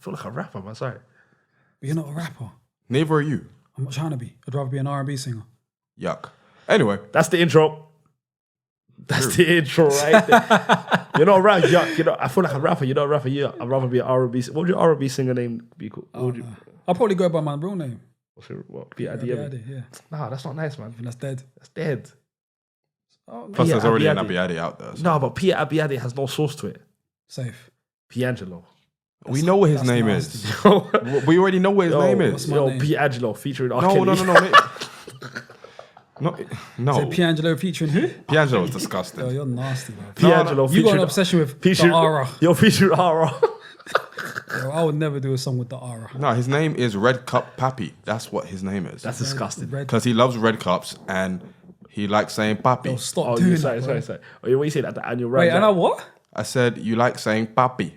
feel like a rapper, man. Sorry. But you're not a rapper. Neither are you. I'm not trying to be. I'd rather be an R&B singer. Yuck. Anyway. That's the intro. That's the intro right there. You're not a rapper. I feel like a rapper. You're not a rapper. I'd rather be an R&B singer. What would your R&B singer name be called? I'll probably go by my real name. What? P.I.D. Yeah. Nah, that's not nice, man. And that's dead. That's dead. Plus, there's already an Abiyadi out there. So. No, but Peter Abiyadi has no source to it. Safe. Piangelo. We know what his name is. We already know what his name is. Piangelo featuring R. No. No. Is it Piangelo featuring who? Piangelo is disgusting. Yo, you're nasty, bro. Piangelo You got an obsession with the aura. You're featuring aura. Yo, I would never do a song with the aura. No, his name is Red Cup Papi. That's what his name is. That's disgusting. Because he loves red cups and he likes saying papi. Yo, stop doing that. Sorry. Oh, what you saying at the annual round? Wait, and I what? I said you like saying papi.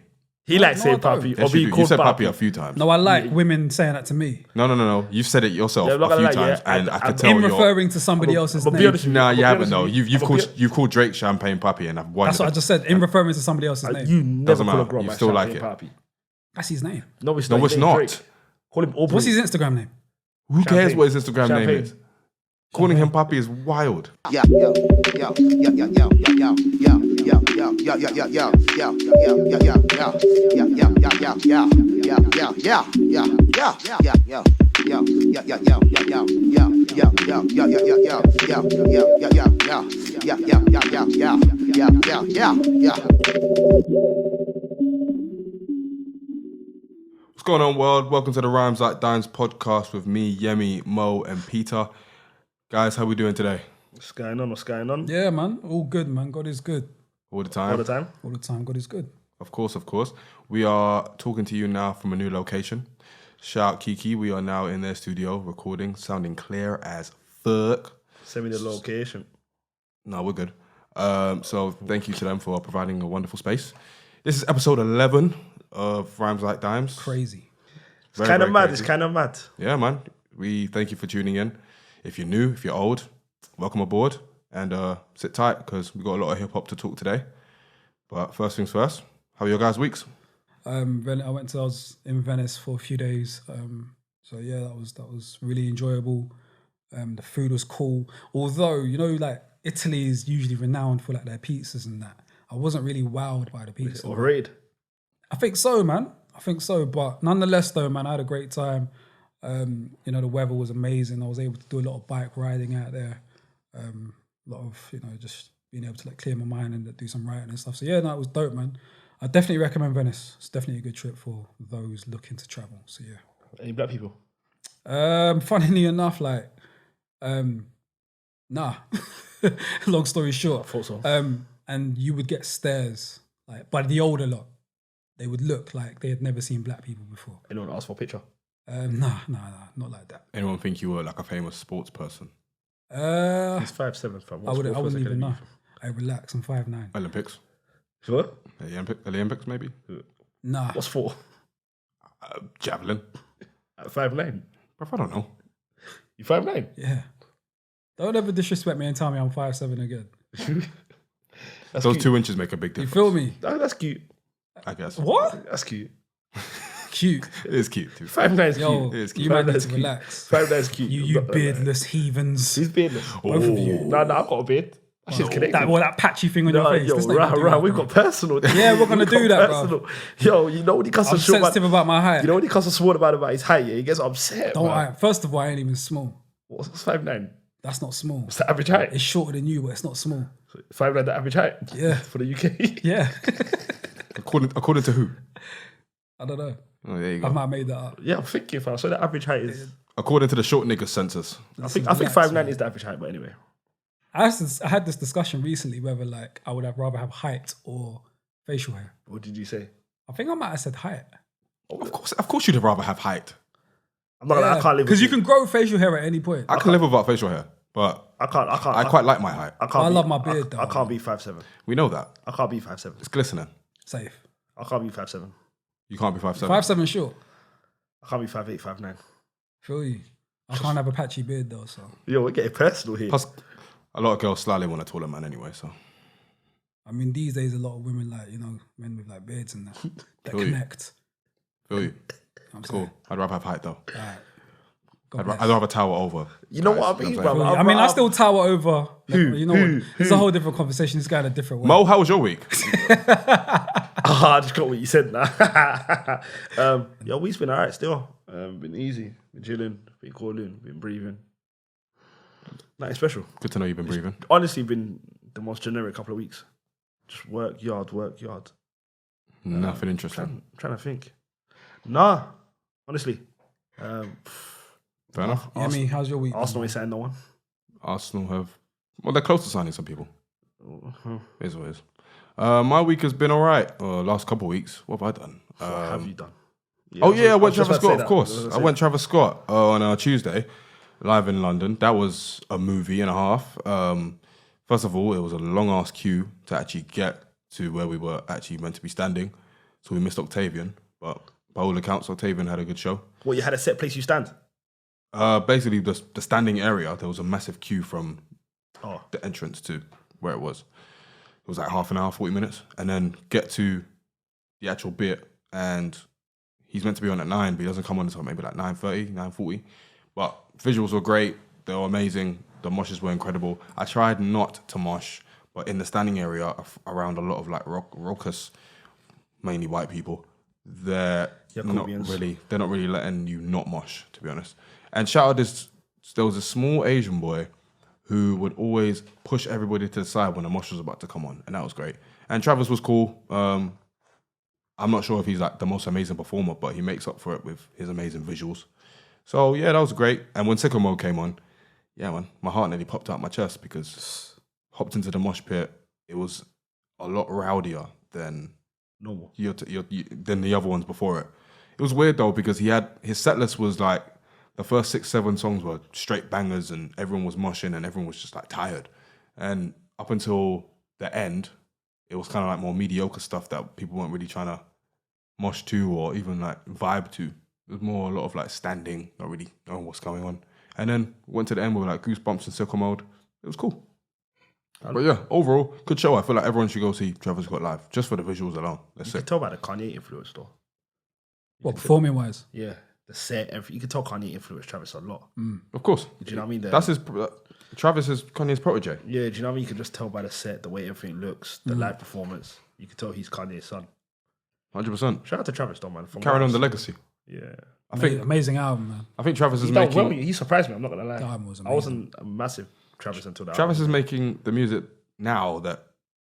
He likes saying papi. Or being called you said papi a few times. No, I like women saying that to me. No. You've said it yourself a few times, and I can tell in referring to somebody else's name. Nah, you haven't though. You've called Drake Champagne Papi, and I've wondered. That's what I just said. In referring to somebody else's name. You never call a girl you still like it. Papi. That's his name. No, it's not. Call him Aubrey. What's his Instagram name? Who cares what his Instagram name is? Calling him Papi is wild. What's going on, world? Welcome to the Rhymes Like Dimes podcast with me, Yemi, Mo, and Peter. Guys, how we doing today? What's going on? Yeah, man. All good, man. God is good. All the time? All the time. God is good. Of course. We are talking to you now from a new location. Shout out Kiki. We are now in their studio recording, sounding clear as fuck. Send me the location. No, we're good. So thank you to them for providing a wonderful space. This is episode 11 of Rhymes Like Dimes. Crazy. It's kind of mad. Yeah, man. We thank you for tuning in. If you're new, if you're old, welcome aboard and sit tight because we've got a lot of hip hop to talk today. But first things first, how are your guys' weeks? I was in Venice for a few days. So yeah, that was really enjoyable. The food was cool. Although, like Italy is usually renowned for like their pizzas and that. I wasn't really wowed by the pizza. Overrated? I think so, man. But nonetheless, though, man, I had a great time. The weather was amazing. I was able to do a lot of bike riding out there. A lot of, just being able to like clear my mind and do some writing and stuff. So yeah, it was dope, man. I definitely recommend Venice. It's definitely a good trip for those looking to travel. So yeah. Any black people? Funnily enough, nah. Long story short. I thought so. And you would get stares, like by the older lot. They would look like they had never seen black people before. Anyone ask for a picture? Nah, not like that. Anyone think you were like a famous sports person? He's 5'7", fam. I wouldn't even know. I relax. I'm 5'9". Olympics? Sure. Olympics, maybe? Nah. What's for? Javelin. At 5'9". Bro, I don't know. You 5'9"? Yeah. Don't ever disrespect me and tell me I'm 5'7" again. Those cute. 2 inches make a big difference. You feel me? That's cute. I guess. What? That's cute. Cute. It is cute too. 5'9" is Yo, cute. It is cute. you might need to cute. relax. 5'9" is cute. You beardless heathens. He's beardless. Both of you. No, I've got a beard. That shit's connected. That patchy thing on your face. Yo, Let's not even do that, we've bro. got personal. Yeah, we're gonna do that, bro. Yo, you know when he cuss I'm sensitive about my height. You know when he cuss a sword about his height, yeah, he gets upset. Don't worry. First of all, I ain't even small. What's 5'9"? That's not small. What's the average height? It's shorter than you, but it's not small. 5'9", the average height? Yeah. For the UK? Yeah. According to who? I don't know. Oh, there you go. I might have made that up. Yeah, I'm thinking, fam. So the average height is... According to the short nigga census. I think 5'9" is the average height, but anyway. I had this discussion recently whether like I would have rather have height or facial hair. What did you say? I think I might have said height. Of course you'd rather have height. I'm not gonna, I can't live because you can grow facial hair at any point. I can live without facial hair, but I quite like my height. I love my beard though. I can't be 5'7". We know that. I can't be 5'7". It's glistening. Safe. I can't be 5'7". You can't be 5'7". 5'7" short. I can't be 5'8", 5'9". Feel you. I can't have a patchy beard though, so. Yo, we're getting personal here. Plus, a lot of girls slightly want a taller man anyway, so. I mean, these days a lot of women like, men with like beards and that Feel you. connect. Feel you. Cool. I'd rather have height though. God I'd rather tower over. You know guys, what I mean, you know bro? what I'm I mean, I still tower over. You know what? It's a whole different conversation. This guy in a different way. Mo, how was your week? I just got what you said now. Your week's been alright still. Been easy. Been chilling. Been calling. Been breathing. Nothing special. Good to know you've been breathing. Honestly, been the most generic couple of weeks. Just work yard. Nothing interesting. Trying to think. Nah, honestly. Fair enough. Yeah, I mean, how's your week? Arsenal ain't signed no one. Arsenal have, well, they're close to signing some people. It is what it is. My week has been all right. Last couple of weeks. What have I done? What have you done? I went Travis Scott, of that. course. I went Travis Scott on Tuesday, live in London. That was a movie and a half. First of all, it was a long-ass queue to actually get to where we were actually meant to be standing. So we missed Octavian. But by all accounts, Octavian had a good show. Well, you had a set place you stand? Basically, the standing area, there was a massive queue from the entrance to where it was. It was like half an hour, 40 minutes. And then get to the actual bit, and he's meant to be on at 9, but he doesn't come on until maybe like 9:30, 9:40. But visuals were great. They were amazing. The moshes were incredible. I tried not to mosh, but in the standing area around a lot of like raucous, mainly white people, they're not really letting you not mosh, to be honest. And shout out there was a small Asian boy who would always push everybody to the side when the mosh was about to come on, and that was great. And Travis was cool. I'm not sure if he's like the most amazing performer, but he makes up for it with his amazing visuals. So yeah, that was great. And when Sicko Mode came on, yeah, man, my heart nearly popped out my chest because hopped into the mosh pit. It was a lot rowdier than normal, than the other ones before it. It was weird though because his set list was like the first 6-7 songs were straight bangers and everyone was moshing and everyone was just like tired. And up until the end, it was kind of like more mediocre stuff that people weren't really trying to mosh to or even like vibe to. It was more a lot of like standing, not really knowing what's going on. And then went to the end with like Goosebumps and Sicko Mode. It was cool. But yeah, overall, good show. I feel like everyone should go see Travis Scott live, just for the visuals alone. That's you can tell by the Kanye influence though. What, performing wise? Yeah, the set, everything. You can tell Kanye influenced Travis a lot. Of course. Do you know what I mean? That's Travis is Kanye's protege. Yeah, do you know what I mean? You can just tell by the set, the way everything looks, the live performance. You can tell he's Kanye's son. 100%. Shout out to Travis though, man. Carrying on the legacy. Yeah. I think amazing album, man. I think Travis is He making... done well. He surprised me, I'm not going to lie. The album was I amazing. wasn't a massive Travis until that Travis album. is making the music now that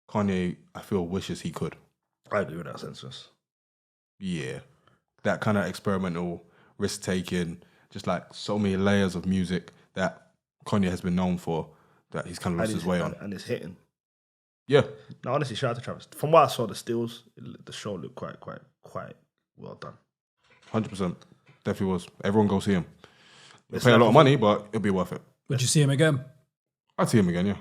Kanye, I feel, wishes he could. I agree with that sense. Yeah. That kind of experimental, risk-taking, just like so many layers of music that Kanye has been known for, that he's kind of lost his way on. And it's hitting. Yeah. No, honestly, shout out to Travis. From what I saw, the stills, the show looked quite well done. 100%. Definitely was. Everyone go see him. They'll pay a lot of money, but it'll be worth it. Would you see him again? I'd see him again, yeah.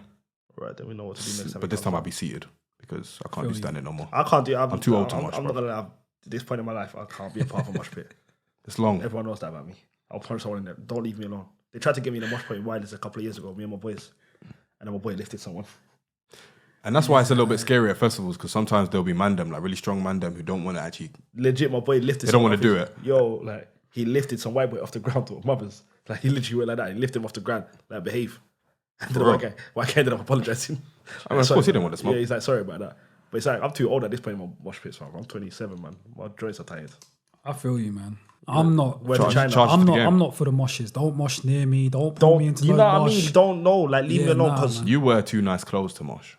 Right, then we know what to do next time. But this time I'll be seated because I can't do standing no more. I can't do. I'm too old to mosh, I'm bro. not gonna lie. At this point in my life, I can't be a part of a mosh pit. It's long. Everyone knows that about me. I'll punch someone in there. Don't leave me alone. They tried to get me in the mosh pit in Wireless a couple of years ago, me and my boys, and then my boy lifted someone. And that's why it's a little bit scary at festivals because sometimes there'll be mandem, like really strong mandem who don't want to actually... Legit, my boy lifted. They don't want to do it. Yo, like he lifted some white boy off the ground to mothers. Like he literally went like that. He lifted him off the ground, like behave. And the white guy ended up apologizing. I mean, of course he didn't want to smoke. Yeah, he's like sorry about that. But it's like I'm too old at this point in my mosh pits, fam. I'm 27, man. My joints are tired. I feel you, man. I'm not. Where's China? I'm not for the moshes. Don't mosh near me. Don't pull me into you no know what mosh. I mean? Don't know. Like leave me alone because man. You wear too nice clothes to mosh.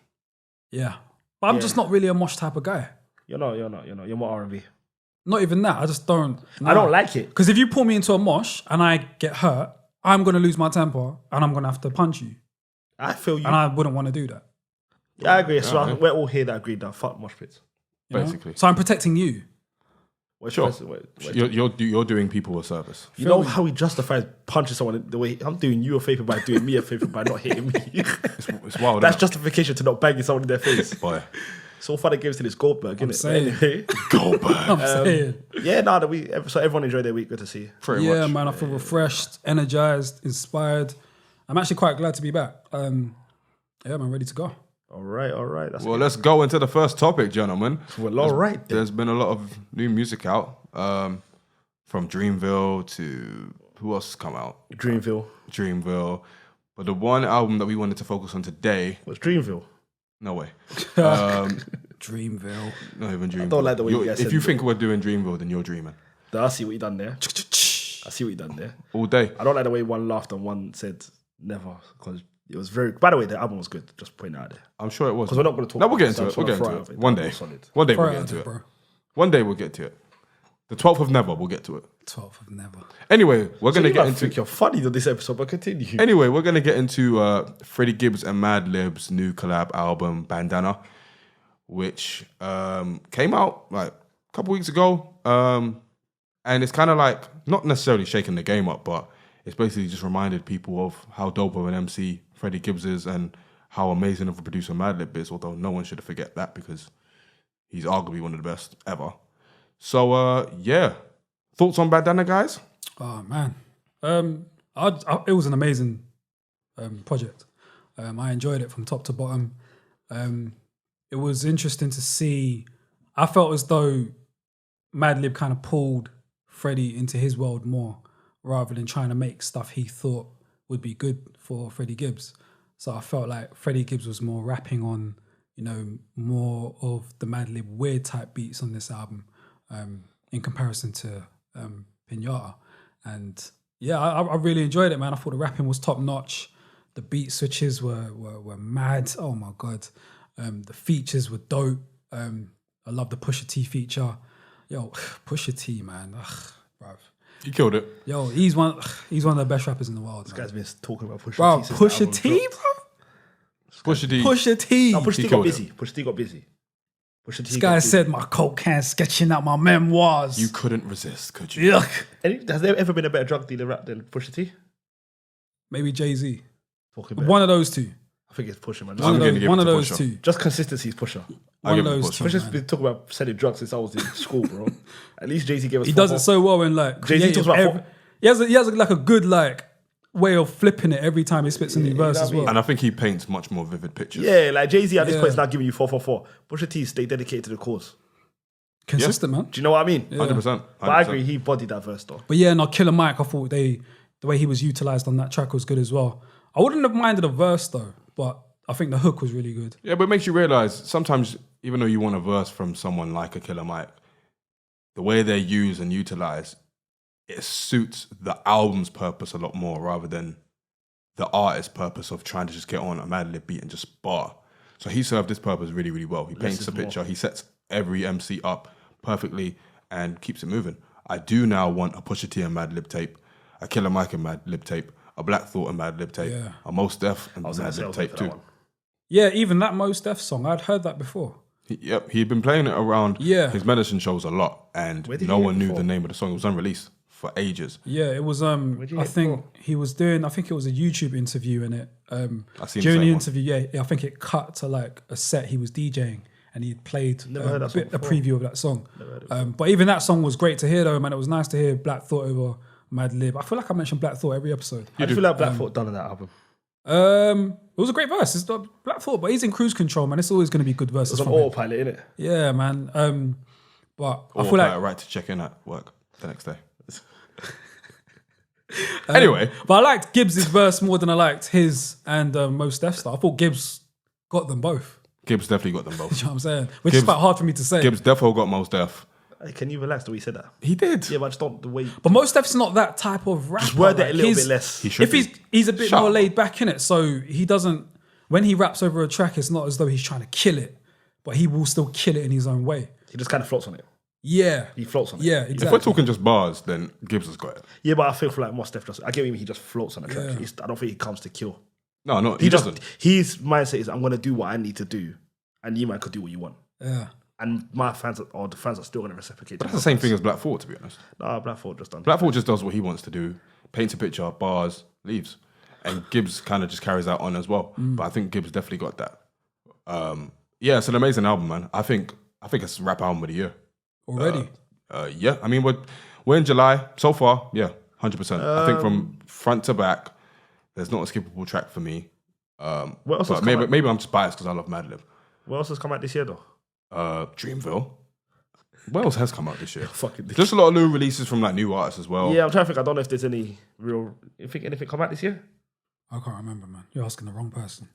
Yeah, but I'm just not really a mosh type of guy. You're not. You're more R&B. Not even that. I just don't. I don't like it. Because if you pull me into a mosh and I get hurt, I'm gonna lose my temper and I'm gonna have to punch you. I feel you. And I wouldn't want to do that. Yeah, I agree. So we're all here that agree that fuck mosh pits. You know? Basically. So I'm protecting you. Sure. You're doing people a service. You know how he justifies punching someone the way I'm doing you a favor by doing me a favor by not hitting me. It's wild. That's justification to not banging someone in their face. Boy. So far, the games till it's Goldberg, I'm innit? saying. Anyway. Goldberg. I'm saying. Yeah, so everyone enjoyed their week. Good to see. Pretty much. Man, I feel refreshed, energized, inspired. I'm actually quite glad to be back. Yeah, man, ready to go. All right. That's Well, let's go into the first topic, gentlemen. Well, all right. There's been a lot of new music out. from Dreamville to who else has come out? Dreamville. But the one album that we wanted to focus on today was Dreamville. No way. Dreamville. Not even Dreamville. I don't like the way you guys If said you it. think we're doing Dreamville, then you're dreaming. I see what you done there. All day. I don't like the way one laughed and one said never, because it was very. By the way, the album was good. Just point it out there. I'm sure it was. Because we're not going to talk. No, we'll get about into it. We'll get into it. One day. Solid. One day we'll Throw get out into there, it. bro. One day we'll get to it. The 12th of never, we'll get to it. 12th of never. Anyway, we're So going to you get might into... think you're funny on this episode, but continue. Anyway, we're going to get into Freddie Gibbs and Madlib's new collab album, Bandana, which came out like a couple weeks ago. And it's kind of like, not necessarily shaking the game up, but it's basically just reminded people of how dope of an MC Freddie Gibbs is and how amazing of a producer Madlib is, although no one should forget that because he's arguably one of the best ever. So, yeah. Thoughts on Bandana, guys? Oh, man. It was an amazing project. I enjoyed it from top to bottom. It was interesting to see. I felt as though Madlib kind of pulled Freddie into his world more rather than trying to make stuff he thought would be good for Freddie Gibbs. So I felt like Freddie Gibbs was more rapping on, more of the Madlib weird type beats on this album in comparison to Pinata. And yeah, I really enjoyed it, man. I thought the rapping was top notch. The beat switches were mad. Oh my God. The features were dope. I love the Pusha T feature. Yo, Pusha T, man. Ugh, bruv. You killed it. Yo, he's one of the best rappers in the world. This guy's been talking about Pusha Bro, T. since Pusha the album T, dropped. bro. Pusha T. Pusha T. No, Pusha He T got killed busy. Pusha T got busy. Pusha T This got guy busy. said my coke can sketching out my memoirs. You couldn't resist, could you? Yuck. Has there ever been a better drug dealer rap than Pusha T? Maybe Jay-Z. Talking about. One of those two. I think it's Pusha, man. I'm gonna give it One of to those Pusha. two. Just consistency is Pusha. I'll One of give it to those two. Pusha. Pusha's man. been talking about selling drugs since I was in school, bro. At least Jay-Z gave us He does it so well in like Jay-Z talks creative. about He has like a good like way of flipping it every time he spits a new verse know as what I mean? well. And I think he paints much more vivid pictures. Yeah, like Jay-Z at this Yeah. point is not giving you 444. Pusha T stay dedicated to the cause. Consistent, man. Do you know what I mean? 100%. But I agree, he bodied that verse though. But yeah, no, Killer Mike, I thought the way he was utilized on that track was good as well. I wouldn't have minded a verse though, but I think the hook was really good. Yeah, but it makes you realize sometimes, even though you want a verse from someone like a Killer Mike, the way they're used and utilized, it suits the album's purpose a lot more rather than the artist's purpose of trying to just get on a Madlib beat and just bar. So he served this purpose really, really well. He paints is the more. picture, he sets every MC up perfectly and keeps it moving. I do now want a Pusha T and Madlib tape, a Killer Mike and Madlib tape, a Black Thought and Madlib tape, Yeah. a Mos Def and I was gonna say I Madlib was tape waiting for that too. one. Yeah, even that Mos Def song, I'd heard that before. He'd been playing it around Yeah. his medicine shows a lot, and Where did no you hear one it knew before? the name of the song. It was unreleased for ages. Yeah, it was. you I hear it think from? he was doing. I think it was a YouTube interview in it. I seen the During the same one. interview, yeah, I think it cut to like a set he was DJing, and he played Never heard that song a before. preview of that song. But even that song was great to hear, though, man. It was nice to hear Black Thought over Madlib. I feel like I mentioned Black Thought every episode. How do you feel like Black Thought done on that album? It was a great verse. It's not Black Thought, but he's in cruise control, man. It's always going to be good verses It's an from him. autopilot, innit? Yeah, man. But I Or feel like a right to check in at work the next day. Anyway, But I liked Gibbs' verse more than I liked his and Mos Def stuff. I thought Gibbs got them both. Gibbs definitely got them both. You know what I'm saying? Which is Gibbs- quite hard for me to say. Gibbs defo got Mos Def. Hey, can you relax the way you said that? He did. Yeah, but I just don't the way. But Mos Def's not that type of rapper. Just word it Like, a little his- bit less. He should If be. he's a bit Shut more up. laid back in it, so he doesn't. When he raps over a track, it's not as though he's trying to kill it, but he will still kill it in his own way. He just kind of floats on it. Yeah, He floats on it. yeah, If we're exactly. talking just bars, then Gibbs has got it. Yeah, but I feel like Mos Def just. I get what you mean. He just floats on the track. Yeah. I don't think he comes to kill. No, no, He he just. doesn't. His mindset is, I'm gonna do what I need to do, and you man could do what you want. Yeah, And my fans or the fans are still gonna reciprocate. But that's the same thing as Black Thought, to be honest. Nah, Black Thought just done. Black Thought just does what he wants to do, paints a picture, bars, leaves. And Gibbs kind of just carries that on as well. But I think Gibbs definitely got that. Yeah, it's an amazing album, man. I think it's rap album of the year. already. Yeah, I mean we're in July so far. Yeah, 100%. I think from front to back, there's not a skippable track for me. What else has But come out? maybe I'm just biased because I love Madlib. What else has come out this year though? Dreamville. What else has come out this year? Fucking Just a lot of new releases from like new artists as well. Yeah, I'm trying to think. I don't know if there's any real. You think anything come out this year? I can't remember, man. You're asking the wrong person.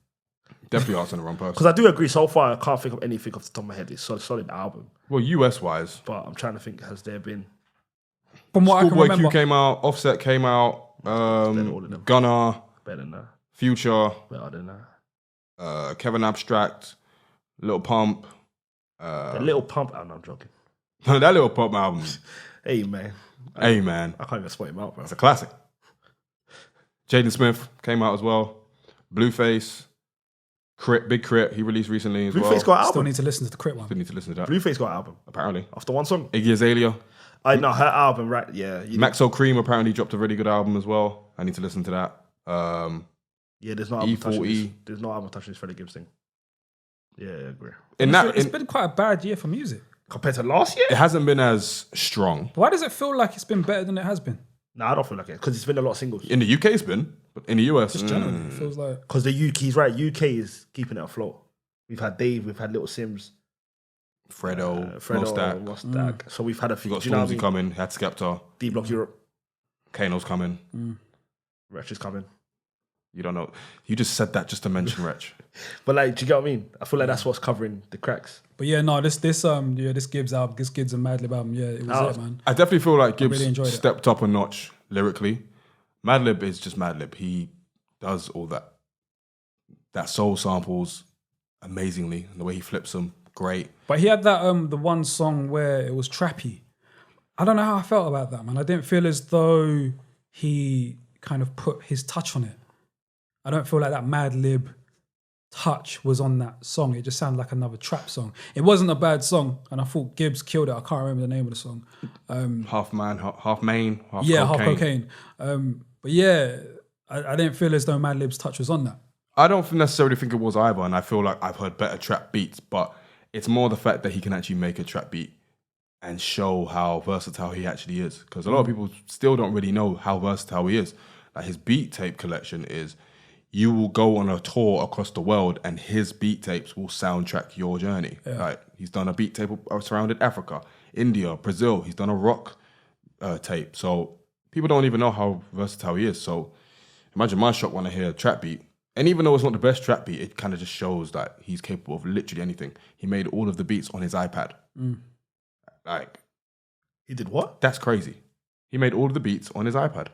Definitely asking the wrong person. Because I do agree. So far, I can't think of anything off the top of my head. It's a solid album. Well, US wise, But I'm trying to think. Has there been? From what I can Schoolboy remember, Q came out, Offset came out, all of them. Gunna, Better than that. Future, Better than that. Kevin Abstract, Lil Pump. The Little Pump. Oh no, I'm joking. That Lil Pump album. Hey man. Hey man, I can't even spot him out, bro. it's a classic. Jaden Smith came out as well. Blueface, Big Crit, he released recently as Blueface well. got an still album. need to listen to the Crit one. Still need to listen to that. Blueface got an album. Apparently. After one song. Iggy Azalea. I know her album, right? Yeah. Maxo Cream apparently dropped a really good album as well. I need to listen to that. Yeah, there's no album touching this. E40. There's no album touching this Freddie Gibbs thing. Yeah, I agree. It's been quite a bad year for music. Compared to last year? It hasn't been as strong. Why does it feel like it's been better than it has been? No, I don't feel like it. Because it's been a lot of singles. In the UK it's been, but in the US, Just generally, it feels like. Because the UK, he's right, UK is keeping it afloat. We've had Dave, we've had Little Sims, Fredo, Fredo, Mostak. Mostak. So we've had a few. You got do you know what I Stormzy mean? coming, had Skepta, D Block Europe, Kano's coming. Wretch is coming. You don't know. You just said that just to mention Wretch. But like, do you get what I mean? I feel like that's what's covering the cracks. But yeah, no, this Gibbs album, this Gibbs and Madlib album, yeah, it was it, man. I definitely feel like Gibbs really enjoyed it. stepped up a notch lyrically. Madlib is just Madlib. He does all that soul samples amazingly, and the way he flips them, great. But he had that the one song where it was trappy. I don't know how I felt about that, man. I didn't feel as though he kind of put his touch on it. I don't feel like that Madlib touch was on that song. It just sounded like another trap song. It wasn't a bad song, and I thought Gibbs killed it. I can't remember the name of the song. Half man, half main, half Yeah, cocaine. half cocaine. But yeah, I didn't feel as though Madlib's touch was on that. I don't necessarily think it was either, and I feel like I've heard better trap beats, but it's more the fact that he can actually make a trap beat and show how versatile he actually is. Because a lot of people still don't really know how versatile he is. Like his beat tape collection is, you will go on a tour across the world and his beat tapes will soundtrack your journey. Yeah. Like he's done a beat tape surrounded Africa, India, Brazil. He's done a rock tape. So people don't even know how versatile he is. So imagine my shock when I hear a trap beat. And even though it's not the best trap beat, it kind of just shows that he's capable of literally anything. He made all of the beats on his iPad. Like, He did what? that's crazy. He made all of the beats on his iPad.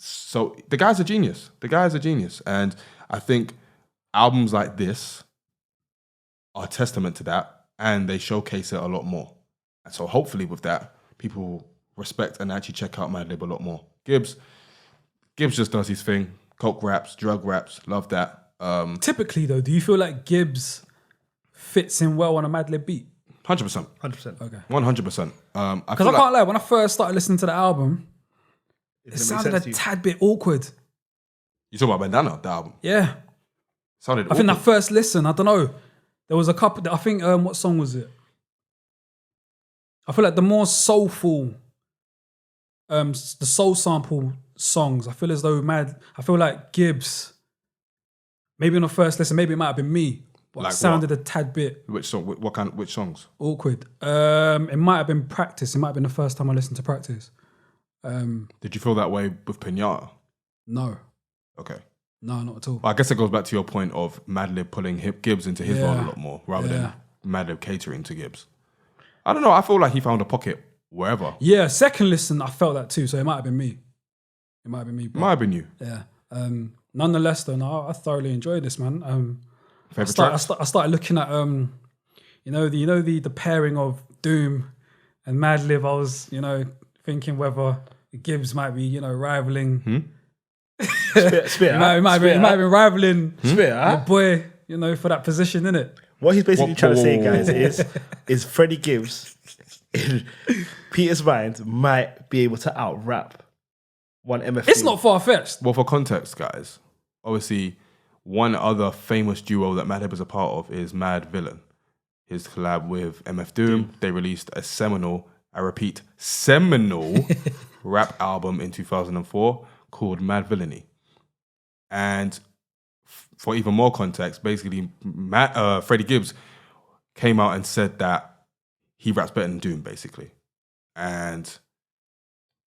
So the guy's a genius. The guy is a genius. And I think albums like this are a testament to that, and they showcase it a lot more. And so hopefully with that, people respect and actually check out Madlib a lot more. Gibbs just does his thing. Coke raps, drug raps, love that. Typically, though, do you feel like Gibbs fits in well on a Madlib beat? 100%. 100%. Okay. 100%. Because I can't lie, when I first started listening to the album, it sounded a tad bit awkward. You talk about Bandana, the album. Yeah. Sounded I think that awkward. first listen, I don't know. There was a couple, I think, what song was it? I feel like the more soulful, the soul sample songs, I feel as though I feel like Gibbs, maybe on the first listen, maybe it might have been me, but Like it sounded what? a tad bit Which song? Which songs? awkward. It might have been Practice. It might have been the first time I listened to Practice. Did you feel that way with Pinata? No. Okay. No, not at all. Well, I guess it goes back to your point of Madlib pulling Gibbs into his role a lot more, rather than Madlib catering to Gibbs. I don't know. I feel like he found a pocket wherever. Yeah, second listen, I felt that too. So it might have been me. It might have been me. Might have been you. Yeah. Nonetheless, though, no, I thoroughly enjoyed this, man. Favorite tracks? I started looking at the pairing of Doom and Madlib. I was thinking whether Gibbs might be rivaling. Spit, He might have been rivaling Spit, the boy, for that position, innit? What he's basically trying to say, guys, is Freddie Gibbs, in Peter's mind, might be able to out-rap one MF. It's not far-fetched. Well, for context, guys, obviously, one other famous duo that Madlib is a part of is Mad Villain. His collab with MF Doom. They released a seminal, I repeat, seminal rap album in 2004 called Mad Villainy. And for even more context, basically, Freddie Gibbs came out and said that he raps better than Doom, basically. And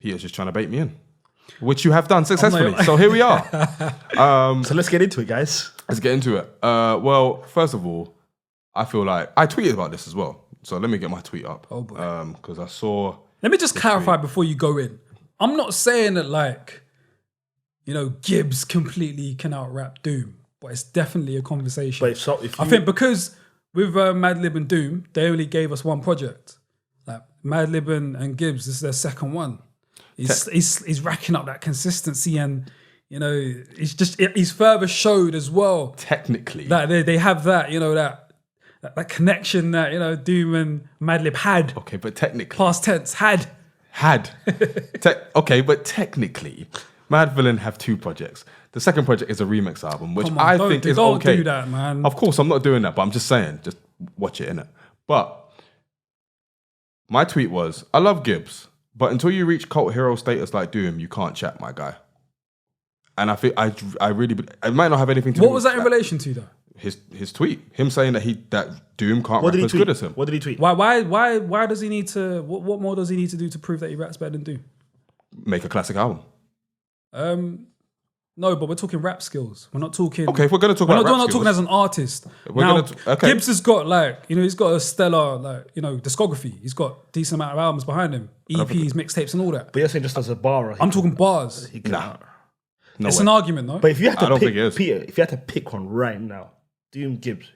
Peter's just trying to bait me in, which you have done successfully. So here we are. So let's get into it, guys. Let's get into it. Well, first of all, I feel like I tweeted about this as well. So let me get my tweet up. Oh, boy. Because I saw... Let me just clarify before you go in. I'm not saying that, like, you know, Gibbs completely can out-rap Doom, but it's definitely a conversation. But I think because with Madlib and Doom, they only gave us one project. Like, Madlib and Gibbs, this is their second one. He's racking up that consistency, and, you know, he's further showed as well. Technically. That they have that, you know, that connection that, you know, Doom and Madlib had. Okay, but technically... Past tense, had. Okay, but technically, Mad Villain have 2 projects. The second project is a remix album, which Come on, I think is don't okay. do that, man. Of course, I'm not doing that, but I'm just saying, just watch it, innit? But my tweet was, I love Gibbs, but until you reach cult hero status like Doom, you can't chat, my guy. And I think I really, it might not have anything to do with... What was that in relation to, though? His tweet, him saying that Doom can't rap as tweet? good as him. What did he tweet? Why does he need to? What more does he need to do to prove that he raps better than Doom? Make a classic album. No, but we're talking rap skills. We're not talking. Okay, if we're gonna talk about rap we're not skills, talking as an artist. Gibbs has got, like, you know, he's got a stellar, like, you know, discography. He's got decent amount of albums behind him, EPs, mixtapes, and all that. But you're saying just as a bar. I'm talking bars. No It's way. an argument, though. But if you had to don't pick, think it is. Peter, if you had to pick one right now, Doom, Gibbs.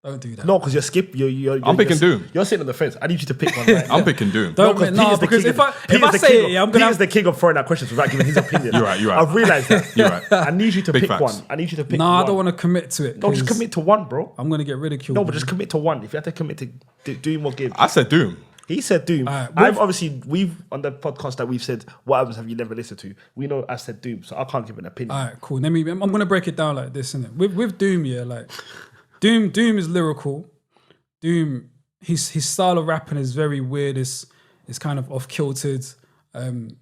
Don't do that. No, because you're I'm picking Doom. You're sitting on the fence. I need you to pick one right now. I'm picking Doom. Don't Because no, Peter's the because king if of- I Peter's the say king it, of- I'm gonna. Peter's the king of throwing out questions without giving his opinion. You're right. I've realised that. You're right. I need you to Big pick facts. one. I need you to pick Nah, one. I don't want to commit to it. No, just 'cause commit to one, bro. I'm gonna get ridiculed. No, but just commit to one. If you had to commit to Doom or Gibbs. I said Doom. He said Doom. Alright, we've on the podcast that we've said, what albums have you never listened to? We know I said Doom, so I can't give an opinion. All right, cool. I'm gonna break it down like this, innit? With Doom, yeah, like Doom is lyrical. Doom, his style of rapping is very weird. It's kind of off kiltered, and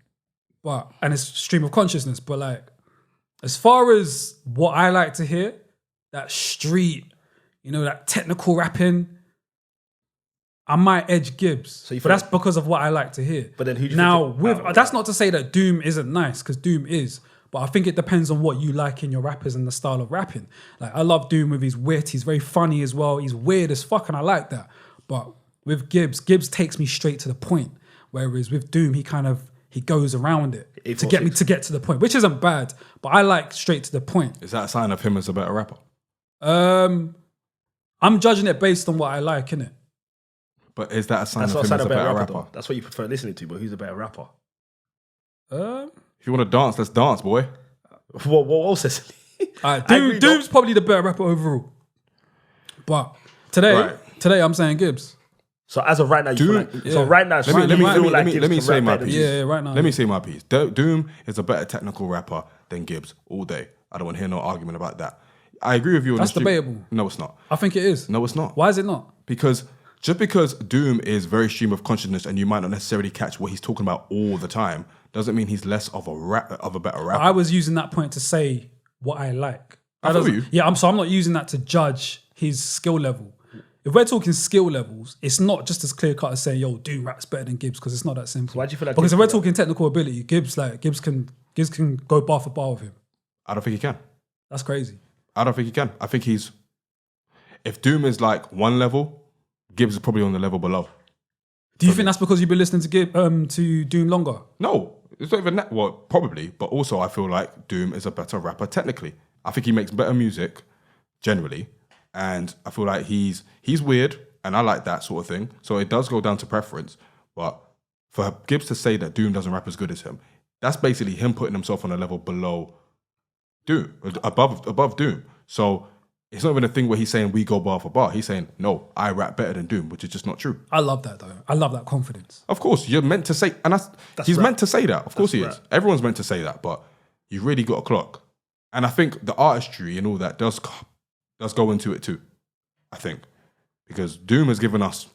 it's stream of consciousness. But, like, as far as what I like to hear, that street, you know, that technical rapping, I might edge Gibbs. you But feel that's like- because of what I like to hear. But then who do you now think- with that's not to say that Doom isn't nice, because Doom is. But I think it depends on what you like in your rappers and the style of rapping. Like, I love Doom with his wit. He's very funny as well. He's weird as fuck, and I like that. But with Gibbs takes me straight to the point. Whereas with Doom, he goes around it to get to the point, which isn't bad. But I like straight to the point. Is that a sign of him as a better rapper? I'm judging it based on what I like, innit? But is that a sign That's of what I him said as a about better rapper. rapper? Though. That's what you prefer listening to, but who's a better rapper? If you want to dance, let's dance, boy. What else is Doom's probably the better rapper overall. But today I'm saying Gibbs. So as of right now, you feel like, yeah. so right now, Let me say my piece. Yeah, right now. Let me say my piece. Doom is a better technical rapper than Gibbs all day. I don't want to hear no argument about that. I agree with you. That's debatable. No, it's not. I think it is. No, it's not. Why is it not? Because just because Doom is very stream of consciousness and you might not necessarily catch what he's talking about all the time, doesn't mean he's less of a better rapper. I was using that point to say what I like. I feel you. Yeah, I'm not using that to judge his skill level. If we're talking skill levels, it's not just as clear cut as saying, yo, Doom raps better than Gibbs, because it's not that simple. Why do you feel like because Gibbs if we're can rap? talking technical ability, Gibbs can go bar for bar with him. I don't think he can. That's crazy. I don't think he can. I think if Doom is like one level, Gibbs is probably on the level below. Do you think that's because you've been listening to Doom longer? No, it's not even that. Well, probably, but also I feel like Doom is a better rapper technically. I think he makes better music generally, and I feel like he's weird, and I like that sort of thing. So it does go down to preference. But for Gibbs to say that Doom doesn't rap as good as him, that's basically him putting himself on a level below Doom, above Doom. So it's not even a thing where he's saying we go bar for bar. He's saying, no, I rap better than Doom, which is just not true. I love that, though. I love that confidence. Of course, you're meant to say, and he's rap. meant to say that. Of course he is. rap. Everyone's meant to say that, but you really got a clock. And I think the artistry and all that does go into it too, I think. Because Doom has given us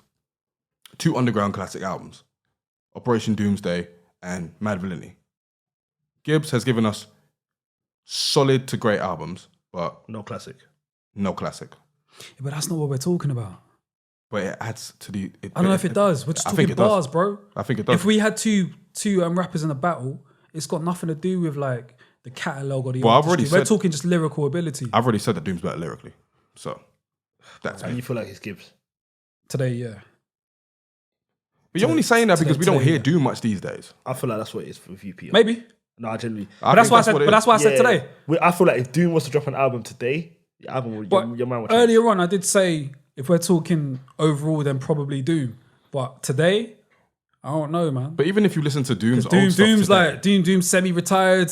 2 underground classic albums, Operation Doomsday and Mad Villainy. Gibbs has given us solid to great albums, but No classic. no classic. Yeah, but that's not what we're talking about. but it adds to the. I don't know if it does. We're just I think talking it does. bars, bro. I think it does. If we had two rappers in a battle, it's got nothing to do with like the catalogue or the. Well, I've already artistry. We're said- talking just lyrical ability. I've already said that Doom's better lyrically, so that's And me. you feel like it's Gibbs. Today, yeah. But you're only saying that because we don't today, hear yeah. Doom much these days. I feel like that's what it is with you, Peter. Maybe. No, I genuinely. But that's why I said. what it But that's is. why I said today. I feel like if Doom was to drop an album today, the album would, But your man would change. earlier on, I did say if we're talking overall, then probably Doom. But today, I don't know, man. But even if you listen to Doom's old stuff Doom's today, like Doom's semi-retired.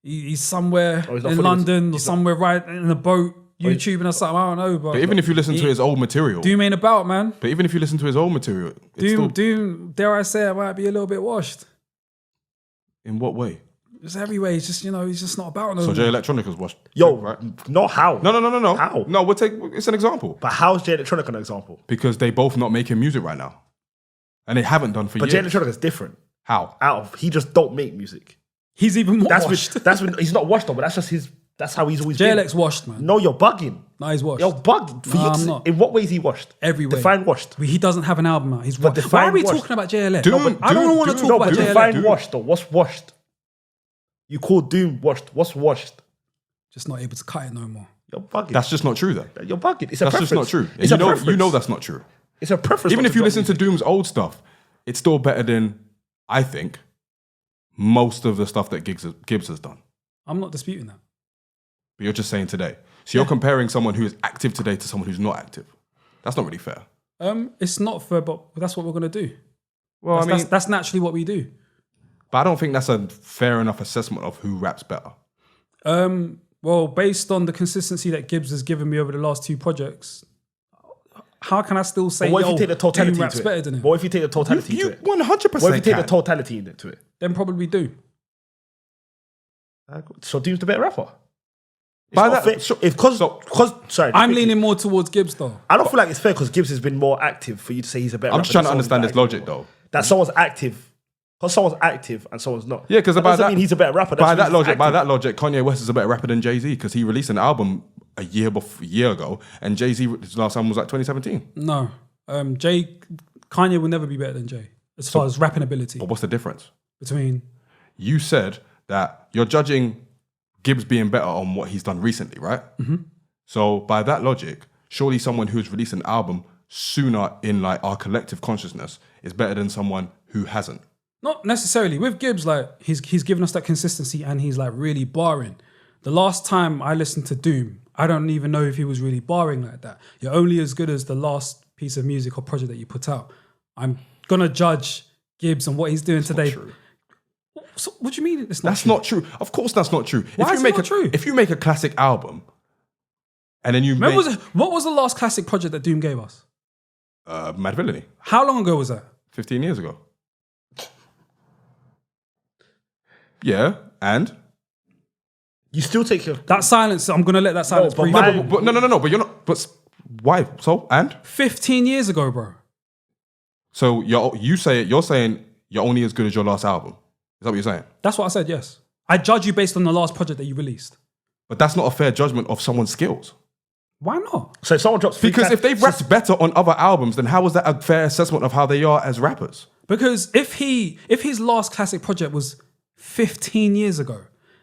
He's somewhere Oh, he's not in fully- London or he's somewhere right in a boat, YouTubing or something. I don't know, but even if you listen to his old material, Doom ain't about, man. but even if you listen to his old material, it's still, Doom, dare I say, it might be a little bit washed. in what way? Just every way. It's just he's just not about no So more. Jay Electronica's washed. Yo, right? not how. No. How? No, we'll take. It's an example But how's Jay Electronica an example? because they both not making music right now, and they haven't done for But Jay years. Electronica is different. How? He just don't make music. He's even more washed. That's when he's not washed though, but that's just his. That's how he's always JLX been. washed, man. No, you're bugging. No, he's washed. You're bugging. No, I'm not. In what way is he washed? Every way. Define washed. He doesn't have an album out. He's But washed. Why are we define washed. talking about JLX? Doom- I don't want to Doom- talk about Doom- JLX. Define washed though. What's washed? You call Doom washed. What's washed? Just not able to cut it no more. You're bugging. That's just not true, then. You're bugging. It's a That's preference. just not true. And It's a preference. you know that's not true. It's a preference. Even not if you drop listen to music. Doom's old stuff, it's still better than I think most of the stuff that Gibbs has done. I'm not disputing that. But you're just saying today. So you're comparing someone who is active today to someone who's not active. That's not really fair. It's not fair, but that's what we're gonna do. Well, That's naturally what we do. but I don't think that's a fair enough assessment of who raps better. Well, based on the consistency that Gibbs has given me over the last two projects, how can I still say But what if you take the totality Doom raps into better it? than him? What if you take the totality You into it? 100% What if you take can. the totality into it? Then probably do. So Doom's the better rapper. It's By not that- fair. Because sorry, I'm quickly. leaning more towards Gibbs though. I don't feel like it's fair because Gibbs has been more active for you to say he's a better I'm rapper just trying than to someone understand who's this not logic, active. though. That someone's active. Because someone's active and someone's not. Yeah, because that by doesn't that mean he's a better rapper. by That's that logic, active. Kanye West is a better rapper than Jay-Z because he released an album a year ago, and Jay-Z his last album was like 2017. No, Kanye will never be better than Jay as far as rapping ability. But what's the difference? Between You said that you're judging Gibbs being better on what he's done recently, right? Mm-hmm. So by that logic, surely someone who's released an album sooner in like our collective consciousness is better than someone who hasn't. not necessarily with Gibbs, like he's given us that consistency and he's like really barring. The last time I listened to Doom, I don't even know if he was really barring like that. You're only as good as the last piece of music or project that you put out. I'm gonna judge Gibbs and what he's doing today. True. So, what do you mean it's not That's true? not true. Of course, that's not true. Why is it not true? If you make a classic album, and then you What make was the last classic project that Doom gave us? Mad Villainy How long ago was that? 15 years ago. Yeah, and You still take your. That silence, I'm gonna let that silence but breathe. my- but no. But you're not. But why? So and 15 years ago, bro. so you're saying you're only as good as your last album. Is that what you're saying? That's what I said, yes. I judge you based on the last project that you released. But that's not a fair judgment of someone's skills. Why not? So if someone drops three Because if they've classics- rapped better on other albums, then how is that a fair assessment of how they are as rappers? Because if his last classic project was 15 years ago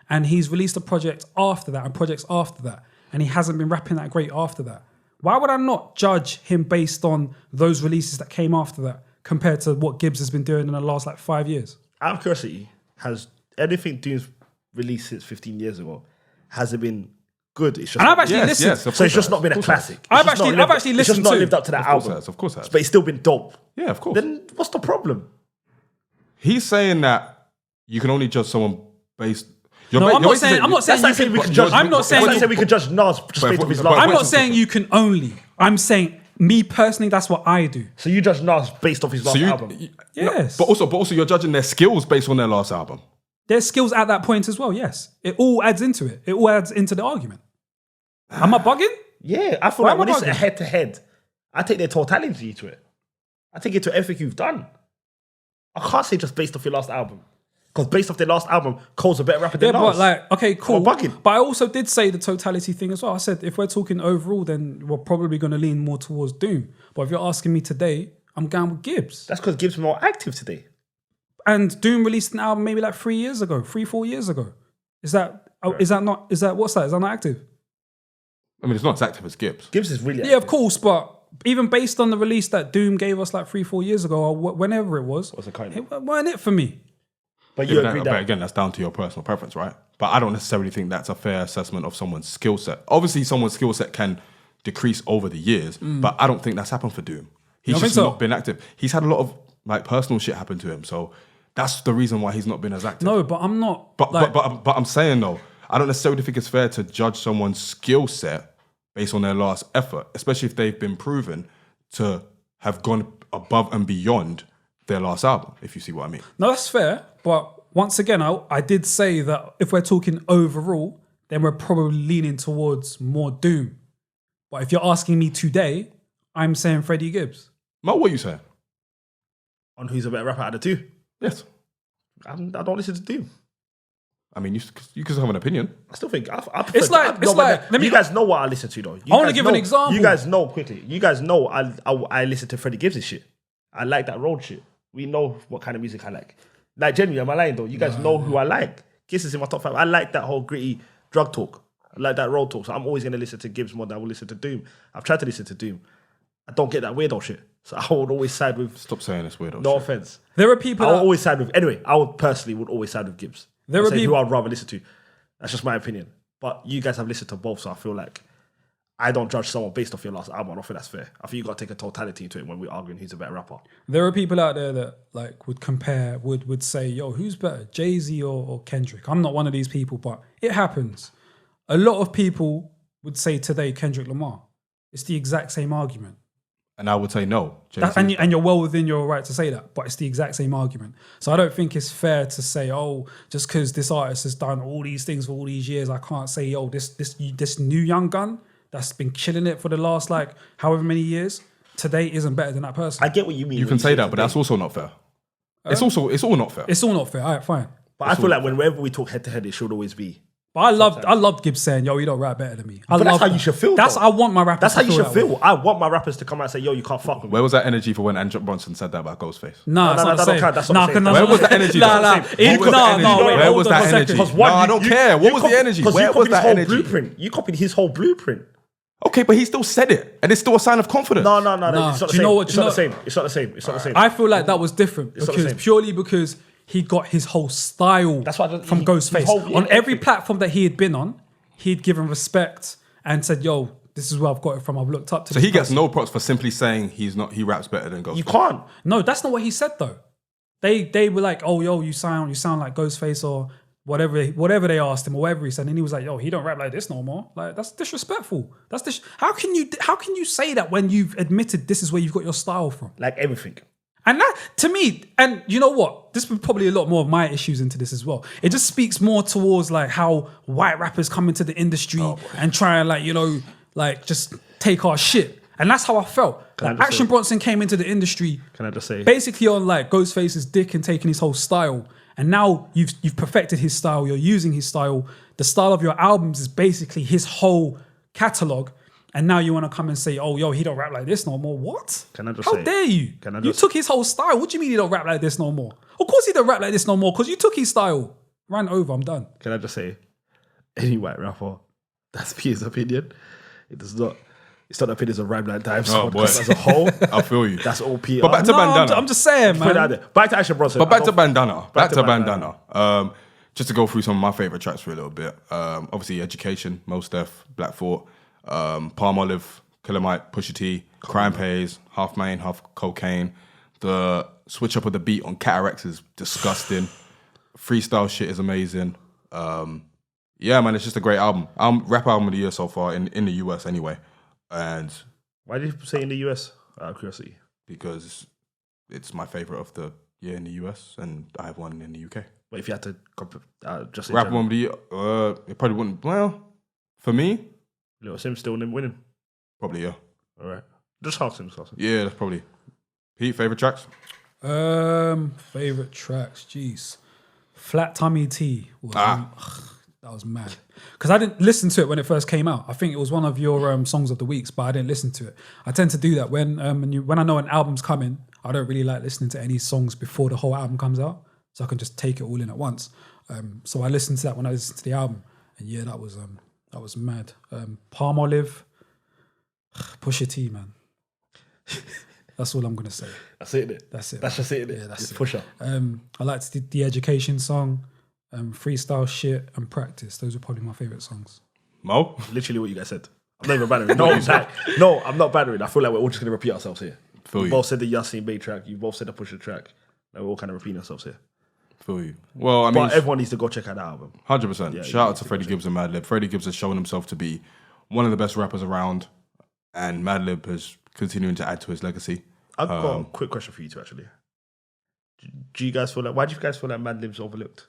and he's released a project after that and projects after that and he hasn't been rapping that great after that, why would I not judge him based on those releases that came after that compared to what Gibbs has been doing in the last like 5 years? out of curiosity, has anything Doom's released since 15 years ago, has it been good? It's just And I've not- actually Yes, listened. yes, of so it's course just it not has. been a Of course it classic. has. It's I've just not actually lived- it's listened just not to- lived up to that Of course it album. has, of course it has. But it's still been dope. Yeah, of course. Then what's the problem? He's saying that you can only judge someone based. No, I'm not saying That's like saying we can judge. I'm not saying That's like saying we can judge Nas just But- based off his but- last. I'm not Wait, saying you can only. I'm saying me personally, that's what I do. So you judge Nas based off his last So album. Yes. But also you're judging their skills based on their last album. There's skills at that point as well, yes. It all adds into it. It all adds into the argument. Am I bugging? Yeah, I feel Why like when am I it's a bugging? head to head, I take their totality to it. I take it to everything you've done. I can't say just based off your last album. Because based off their last album, Cole's a better rapper than Yeah, Nas. but like, okay, cool. I'm bugging. But I also did say the totality thing as well. I said if we're talking overall, then we're probably going to lean more towards Doom. But if you're asking me today, I'm going with Gibbs. That's because Gibbs more active today. And Doom released an album maybe like 4 years ago. Is that not active? I mean, it's not as active as Gibbs. Gibbs is really active. Yeah, of course, but even based on the release that Doom gave us like 3-4 years ago or whenever it was, What's the kind it wasn't it for me. But you agree But that again, that's down to your personal preference, right? But I don't necessarily think that's a fair assessment of someone's skill set. Obviously, someone's skill set can decrease over the years, but I don't think that's happened for Doom. He's just not been active. He's had a lot of like personal shit happen to him, so that's the reason why he's not been as active. No, but I'm not. But I'm saying though, I don't necessarily think it's fair to judge someone's skill set based on their last effort, especially if they've been proven to have gone above and beyond their last album, if you see what I mean. No, that's fair. But once again, I did say that if we're talking overall, then we're probably leaning towards more Doom. But if you're asking me today, I'm saying Freddie Gibbs. Mo, what are you saying? on who's a better rapper out of the two. Yes. I don't listen to Doom. I mean, you can have an opinion. I still think I prefer It's like- no, it's like- but you guys know what I listen to though. I wanna give an example. You guys know quickly. You guys know I listen to Freddie Gibbs' shit. I like that road shit. We know what kind of music I like. Like genuinely, am I lying though? You guys know who I like. Gibbs is in my top 5. I like that whole gritty drug talk. I like that road talk. So I'm always gonna listen to Gibbs more than I will listen to Doom. I've tried to listen to Doom. I don't get that weirdo shit. So I would always side with. Stop saying this weirdo. No shit. offense. There are people. I would that- always side with. Anyway, I would personally always side with Gibbs. There I'd are say people- who I'd rather listen to. That's just my opinion. But you guys have listened to both, so I feel like I don't judge someone based off your last album. I don't think that's fair. I think you got to take a totality into it when we're arguing who's a better rapper. There are people out there that like would compare, would say, yo, who's better, Jay-Z or Kendrick? I'm not one of these people, but it happens. A lot of people would say today Kendrick Lamar. It's the exact same argument. And I would say no. And you're well within your right to say that, but it's the exact same argument. So I don't think it's fair to say, oh, just because this artist has done all these things for all these years, I can't say, yo, this new young gun that's been killing it for the last like however many years, today isn't better than that person. I get what you mean. You can say that, but that's also not fair. It's all not fair. It's all not fair. All right, fine. But I feel like whenever we talk head to head, it should always be. But I loved Gibbs saying, yo, you don't rap better than me. But that's how you should feel. That's though. I want my rappers. That's how you should that feel. way. I want my rappers to come out and say, yo, you can't fuck with me. Where was that energy for when Andrew Bronson said that about Ghostface? No, it's not the that don't same. count. That's not the same. Where was the energy? Nah. Where was that energy? Because No, I don't care. What was the energy? Where was that energy? Blueprint. You copied his whole blueprint. Okay, but he still said it, and it's still a sign of confidence. No. It's not the Do you know what- same. It's not the same. It's not the same. I feel like that was different not the because same. purely because he got his whole style That's why from his Ghostface. whole- On every platform that he had been on, he'd given respect and said, yo, this is where I've got it from. I've looked up to So this he gets person. no props for simply saying he raps better than Ghostface. You can't. No, that's not what he said though. They were like, oh, yo, you sound like Ghostface or whatever they asked him or whatever he said, and he was like, yo, he don't rap like this no more. Like that's disrespectful. How can you say that when you've admitted this is where you've got your style from? Like everything. And that, to me, and you know what? This is probably a lot more of my issues into this as well. It just speaks more towards like how white rappers come into the industry and try and like, you know, like just take our shit. And that's how I felt. Like Action Bronson came into the industry. Can I just say? Basically on like Ghostface's dick and taking his whole style. And now you've perfected his style. You're using his style. The style of your albums is basically his whole catalog. And now you want to come and say, oh, yo, he don't rap like this no more. What? Can I just How say- dare you? Can I You just- took his whole style. What do you mean he don't rap like this no more? Of course he don't rap like this no more because you took his style. Ran over, I'm done. Can I just say, any white rapper, that's Pier's opinion. It's not the opinions of Rhyme Like Dimes Oh, boy. as a whole. I feel you. That's all PR. But back to No, Bandana. I'm just saying, Put it man. out there. Back to Action Bronson. But back to Bandana. Back to to Bandana. Bandana. Just to go through some of my favorite tracks for a little bit. Obviously, Education, Mos Def, Black Thought, Palm Olive, Killer Mike, Pusha T, Crime Pays, half main, half cocaine. The switch up of the beat on Cataracts is disgusting. Freestyle shit is amazing. Yeah, man, it's just a great album. Rap album of the year so far in the US anyway. And Why did you say in the US? Out of curiosity. because it's my favorite of the year in the US, and I have one in the UK. But if you had to just in Rap general, album of the year, it probably wouldn't. Well, for me, Lil Sim still winning. probably yeah. All right. Just ask him. Yeah, that's probably. Pete, favorite tracks? Favorite tracks, jeez. Flat Tummy Tea. That was mad. Because I didn't listen to it when it first came out. I think it was one of your songs of the weeks, but I didn't listen to it. I tend to do that when I know an album's coming. I don't really like listening to any songs before the whole album comes out, so I can just take it all in at once. So I listened to that when I listened to the album, and yeah, that was mad. Palm Olive, Pusha T, man. That's all I'm gonna say. That's it. That's it. That's just it. Yeah, that's it. Pusha. I liked the Education song, Freestyle Shit, and Practice. Those are probably my favorite songs. Mo? Literally what you guys said. I'm not even battering. I'm not battering. I feel like we're all just gonna repeat ourselves here. You both said the Yasin Bey track. You both said the Pusha track. Like, we're all kind of repeating ourselves here. Feel you. Well, I mean, but everyone needs to go check out that album. 100%. Yeah, Shout out to Freddie Gibbs and Madlib. Freddie Gibbs has shown himself to be one of the best rappers around, and Madlib is continuing to add to his legacy. I've got a quick question for you two, actually. Do you guys feel like, why do you guys feel like Madlib's overlooked?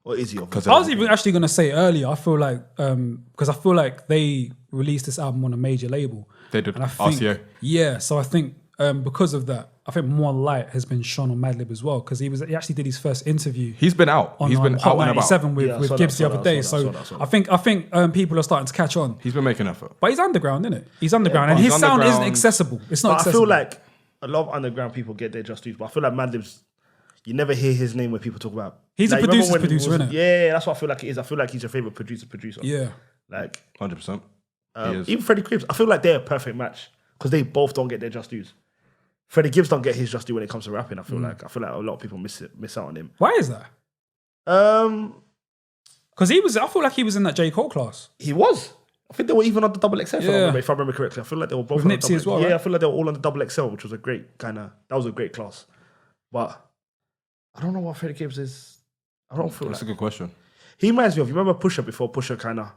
Or is he overlooked? I was even actually going to say earlier, I feel like, because I feel like they released this album on a major label. They did, and I think, RCA. Yeah, so I think because of that, I think more light has been shone on Madlib as well, because he actually did his first interview. He's been out. On, He's been Hot out and 97 about. with Gibbs the other day. So I think people are starting to catch on. He's been making effort. But he's underground, isn't it? He's underground, and his sound isn't accessible. It's not accessible. I feel like a lot of underground people get their just dues, but I feel like Madlib's, you never hear his name when people talk about. He's a producer, isn't it? Yeah, that's what I feel like it is. I feel like he's your favorite producer. Yeah, like 100%. Even Freddie Gibbs, I feel like they're a perfect match because they both don't get their just dues. Freddie Gibbs don't get his just due when it comes to rapping. I feel like a lot of people miss out on him. Why is that? Because I feel like he was in that J. Cole class. He was. I think they were even on the double XL. If I remember correctly, I feel like they were both with on Nipsey the as well. Yeah, right? I feel like they were all on the double XL, which was a great that was a great class. But I don't know what Freddie Gibbs is. I don't feel That's a like good question. he reminds me of. You remember Pusha before Pusha kind of.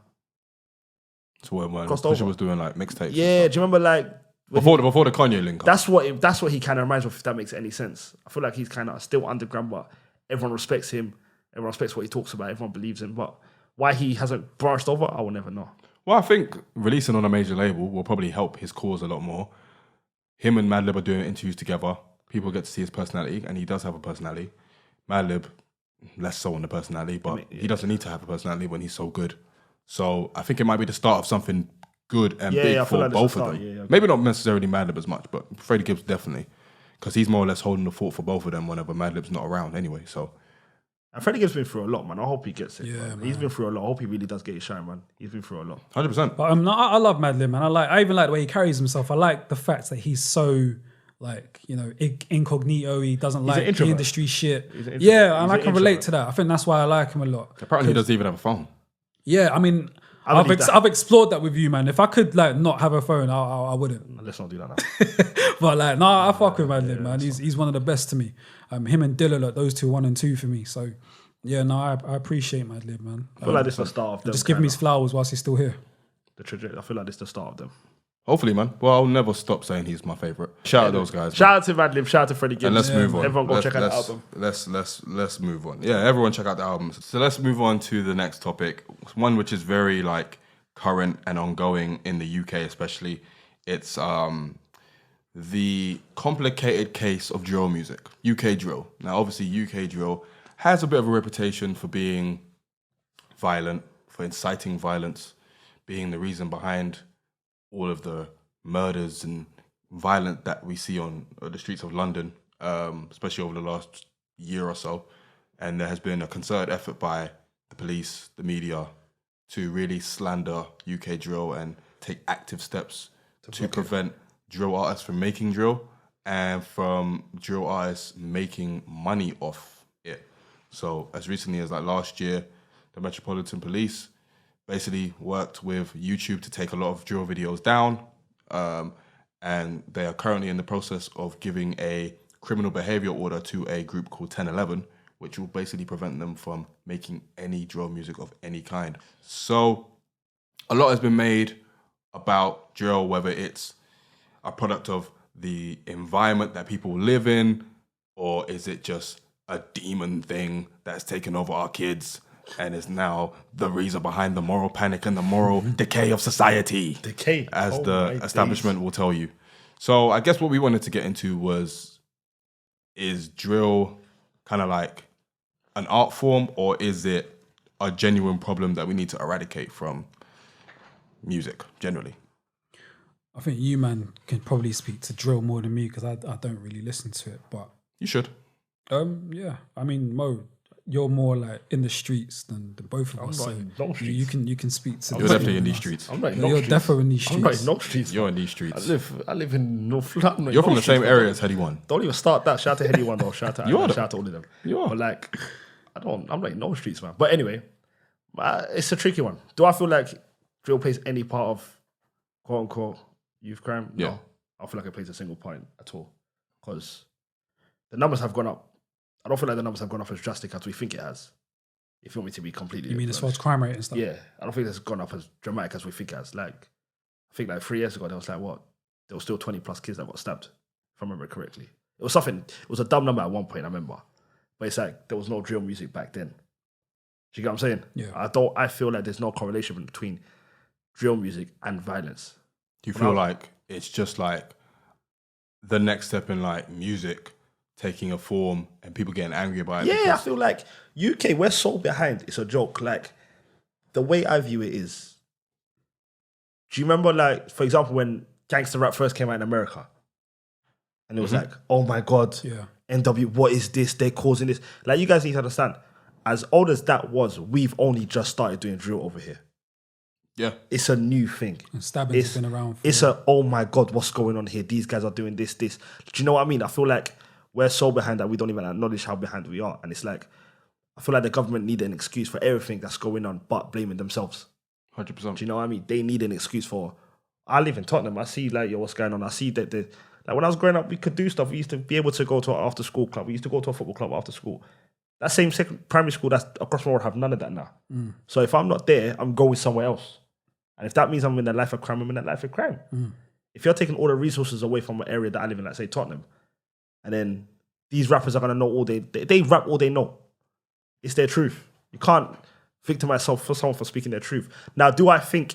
It's when Crossed Pusha over. was doing like mixtapes. Yeah, do you remember like before the Kanye link? That's what he kind of reminds me of. If that makes any sense, I feel like he's kind of still underground, but everyone respects him. Everyone respects what he talks about. Everyone believes him. But why he hasn't branched over, I will never know. Well, I think releasing on a major label will probably help his cause a lot more. Him and Madlib are doing interviews together. People get to see his personality, and he does have a personality. Madlib, less so on the personality, but he doesn't need to have a personality when he's so good. So I think it might be the start of something good and big for both of them. Yeah, okay. Maybe not necessarily Madlib as much, but Freddie Gibbs definitely. Because he's more or less holding the fort for both of them whenever Madlib's not around anyway. So. And Freddie Gibbs been through a lot, man. I hope he gets it. Yeah, man. He's been through a lot. I hope he really does get his shine, man. He's been through a lot. 100%. But I love Madlib, man. I even like the way he carries himself. I like the fact that he's so incognito. He doesn't like the industry shit. Yeah, and I can relate to that. I think that's why I like him a lot. Apparently, he doesn't even have a phone. Yeah, I mean, I've explored that with you, man. If I could not have a phone, I wouldn't. Let's not do that now. But I fuck with Madlib, man. He's one of the best to me. Him and Dilla, those two, 1 and 2 for me. So yeah, I appreciate Madlib, man. I feel like this is the start of them. Just give him his flowers whilst he's still here. The trajectory. I feel like this is the start of them. Hopefully, man. Well, I'll never stop saying he's my favourite. Shout out those guys. Shout out to Madlib. Shout out to Freddie Gibbs. And let's move on. Everyone go check out the album. Let's move on. Yeah, everyone check out the album. So let's move on to the next topic. One which is very current and ongoing in the UK, especially. It's the complicated case of drill music, UK drill. Now, obviously, UK drill has a bit of a reputation for being violent, for inciting violence, being the reason behind all of the murders and violence that we see on the streets of London, especially over the last year or so. And there has been a concerted effort by the police, the media, to really slander UK drill and take active steps to prevent drill artists from making drill and from drill artists making money off it. So as recently as last year, the Metropolitan Police basically worked with YouTube to take a lot of drill videos down, and they are currently in the process of giving a criminal behavior order to a group called 1011, which will basically prevent them from making any drill music of any kind. So a lot has been made about drill, whether it's a product of the environment that people live in, or is it just a demon thing that's taken over our kids and is now the reason behind the moral panic and the moral decay of society. Decay. As the establishment will tell you. So I guess what we wanted to get into is drill kind of an art form, or is it a genuine problem that we need to eradicate from music generally? I think you, man, can probably speak to drill more than me because I don't really listen to it. But You should. yeah, I mean, Mo, you're more like in the streets than both of us. not So in no you streets. can speak to. You're definitely in these streets. I'm not in Yeah, no you're streets. defo in these I'm not streets. in no streets. You're man. in these streets. I live in North London. You're from the same area as Heady One. Don't even start that. Shout out to Heady One though. Shout out You are. shout out to all of them. You are. But like, I'm not in no streets, man. But anyway, it's a tricky one. Do I feel like drill plays any part of quote unquote youth crime? Yeah. No. I don't feel like it plays a single part at all. Because the numbers have gone up. I don't feel like the numbers have gone up as drastic as we think it has. If you want me to be completely You mean as far as crime rate and stuff? yeah, I don't think it's gone up as dramatic as we think it has. Like, I think like 3 years ago, there was like what? There was still 20 plus kids that got stabbed, if I remember correctly. It was a dumb number at one point, I remember. But it's like, there was no drill music back then. Do you get what I'm saying? Yeah. I feel like there's no correlation between drill music and violence. Do you feel like it's just like the next step in like music taking a form and people getting angry about it? Yeah, I because- feel like UK, we're so behind. It's a joke. Like, the way I view it is, do you remember, like, for example, when gangster rap first came out in America? And it was like, oh my God, Yeah. NW, what is this? They're causing this. Like, you guys need to understand, as old as that was, we've only just started doing drill over here. Yeah. It's a new thing. And stabbings have been around. It's oh my God, what's going on here? These guys are doing this. Do you know what I mean? I feel like we're so behind that we don't even acknowledge how behind we are. And it's like, I feel like the government need an excuse for everything that's going on, but blaming themselves. 100%. Do you know what I mean? They need an excuse for, I live in Tottenham. I see like, yo, what's going on? I see that like when I was growing up, we could do stuff. We used to be able to go to an after school club. We used to go to a football club after school. That same primary school that's across the road have none of that now. So if I'm not there, I'm going somewhere else. And if that means I'm in the life of crime, I'm in that life of crime. If you're taking all the resources away from an area that I live in, like say Tottenham, and then these rappers are gonna know all they rap all they know. It's their truth. You can't victimize someone for speaking their truth. Now, do I think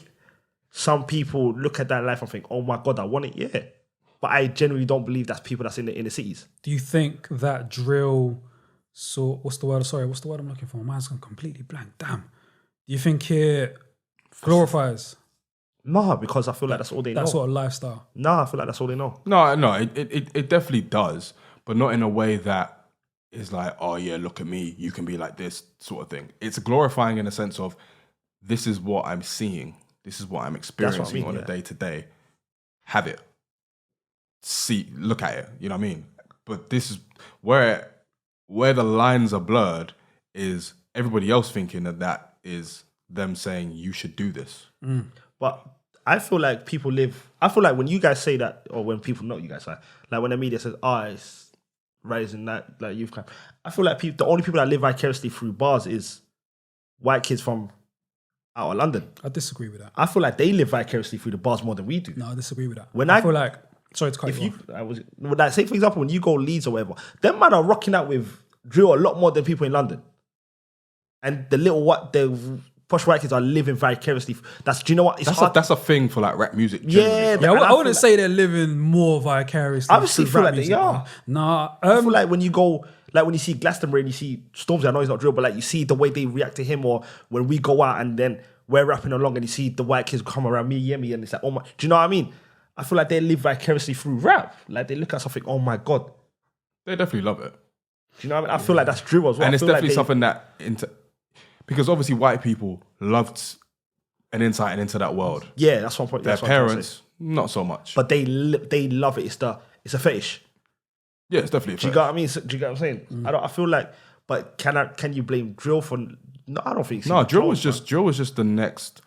some people look at that life and think, oh my God, I want it? Yeah. But I genuinely don't believe that's people that's in the cities. Do you think that drill, what's the word? Sorry, what's the word I'm looking for? My mind's gone completely blank. Damn. Do you think it glorifies Nah, because I feel like that's all they know. that sort of lifestyle? Nah, I feel like that's all they know. No, it definitely does, but not in a way that is like, oh yeah, look at me, you can be like this sort of thing. It's glorifying in a sense of, this is what I'm seeing, this is what I'm experiencing on a day to day. Have it. Look at it, you know what I mean? But this is where the lines are blurred, is everybody else thinking that is them saying you should do this. But I feel like when you guys say that, or when people, not you guys, like when the media says, it's rising that like youth crime, I feel like the only people that live vicariously through bars is white kids from out of London. I disagree with that. I feel like they live vicariously through the bars more than we do. No, I disagree with that. When I feel like, sorry to cut you off. Like say for example, when you go Leeds or whatever, them man are rocking out with drill a lot more than people in London. And the posh white kids are living vicariously. Do you know what? It's hard. That's a thing for like rap music. Yeah, generally. Yeah, I wouldn't say they're living more vicariously. I obviously through feel rap like they music, are. man. Nah, I feel like when you go, like when you see Glastonbury and you see Stormzy, I know he's not drill, but like you see the way they react to him, or when we go out and then we're rapping along and you see the white kids come around me, Yemi, and it's like, oh my, do you know what I mean? I feel like they live vicariously through rap. Like they look at something, oh my God. They definitely love it. Do you know what I mean? I feel like that's drill as well. And I it's feel like definitely something that, because obviously white people loved an insight into that world. Yeah, that's one point. Their That's what I'm trying to parents, say. not so much. But they love it. It's a fetish. Yeah, it's definitely a Do you fetish. get what I mean? Do you get what I'm saying? I feel like, but can you blame drill for? No, I don't think so. No, drill was just the next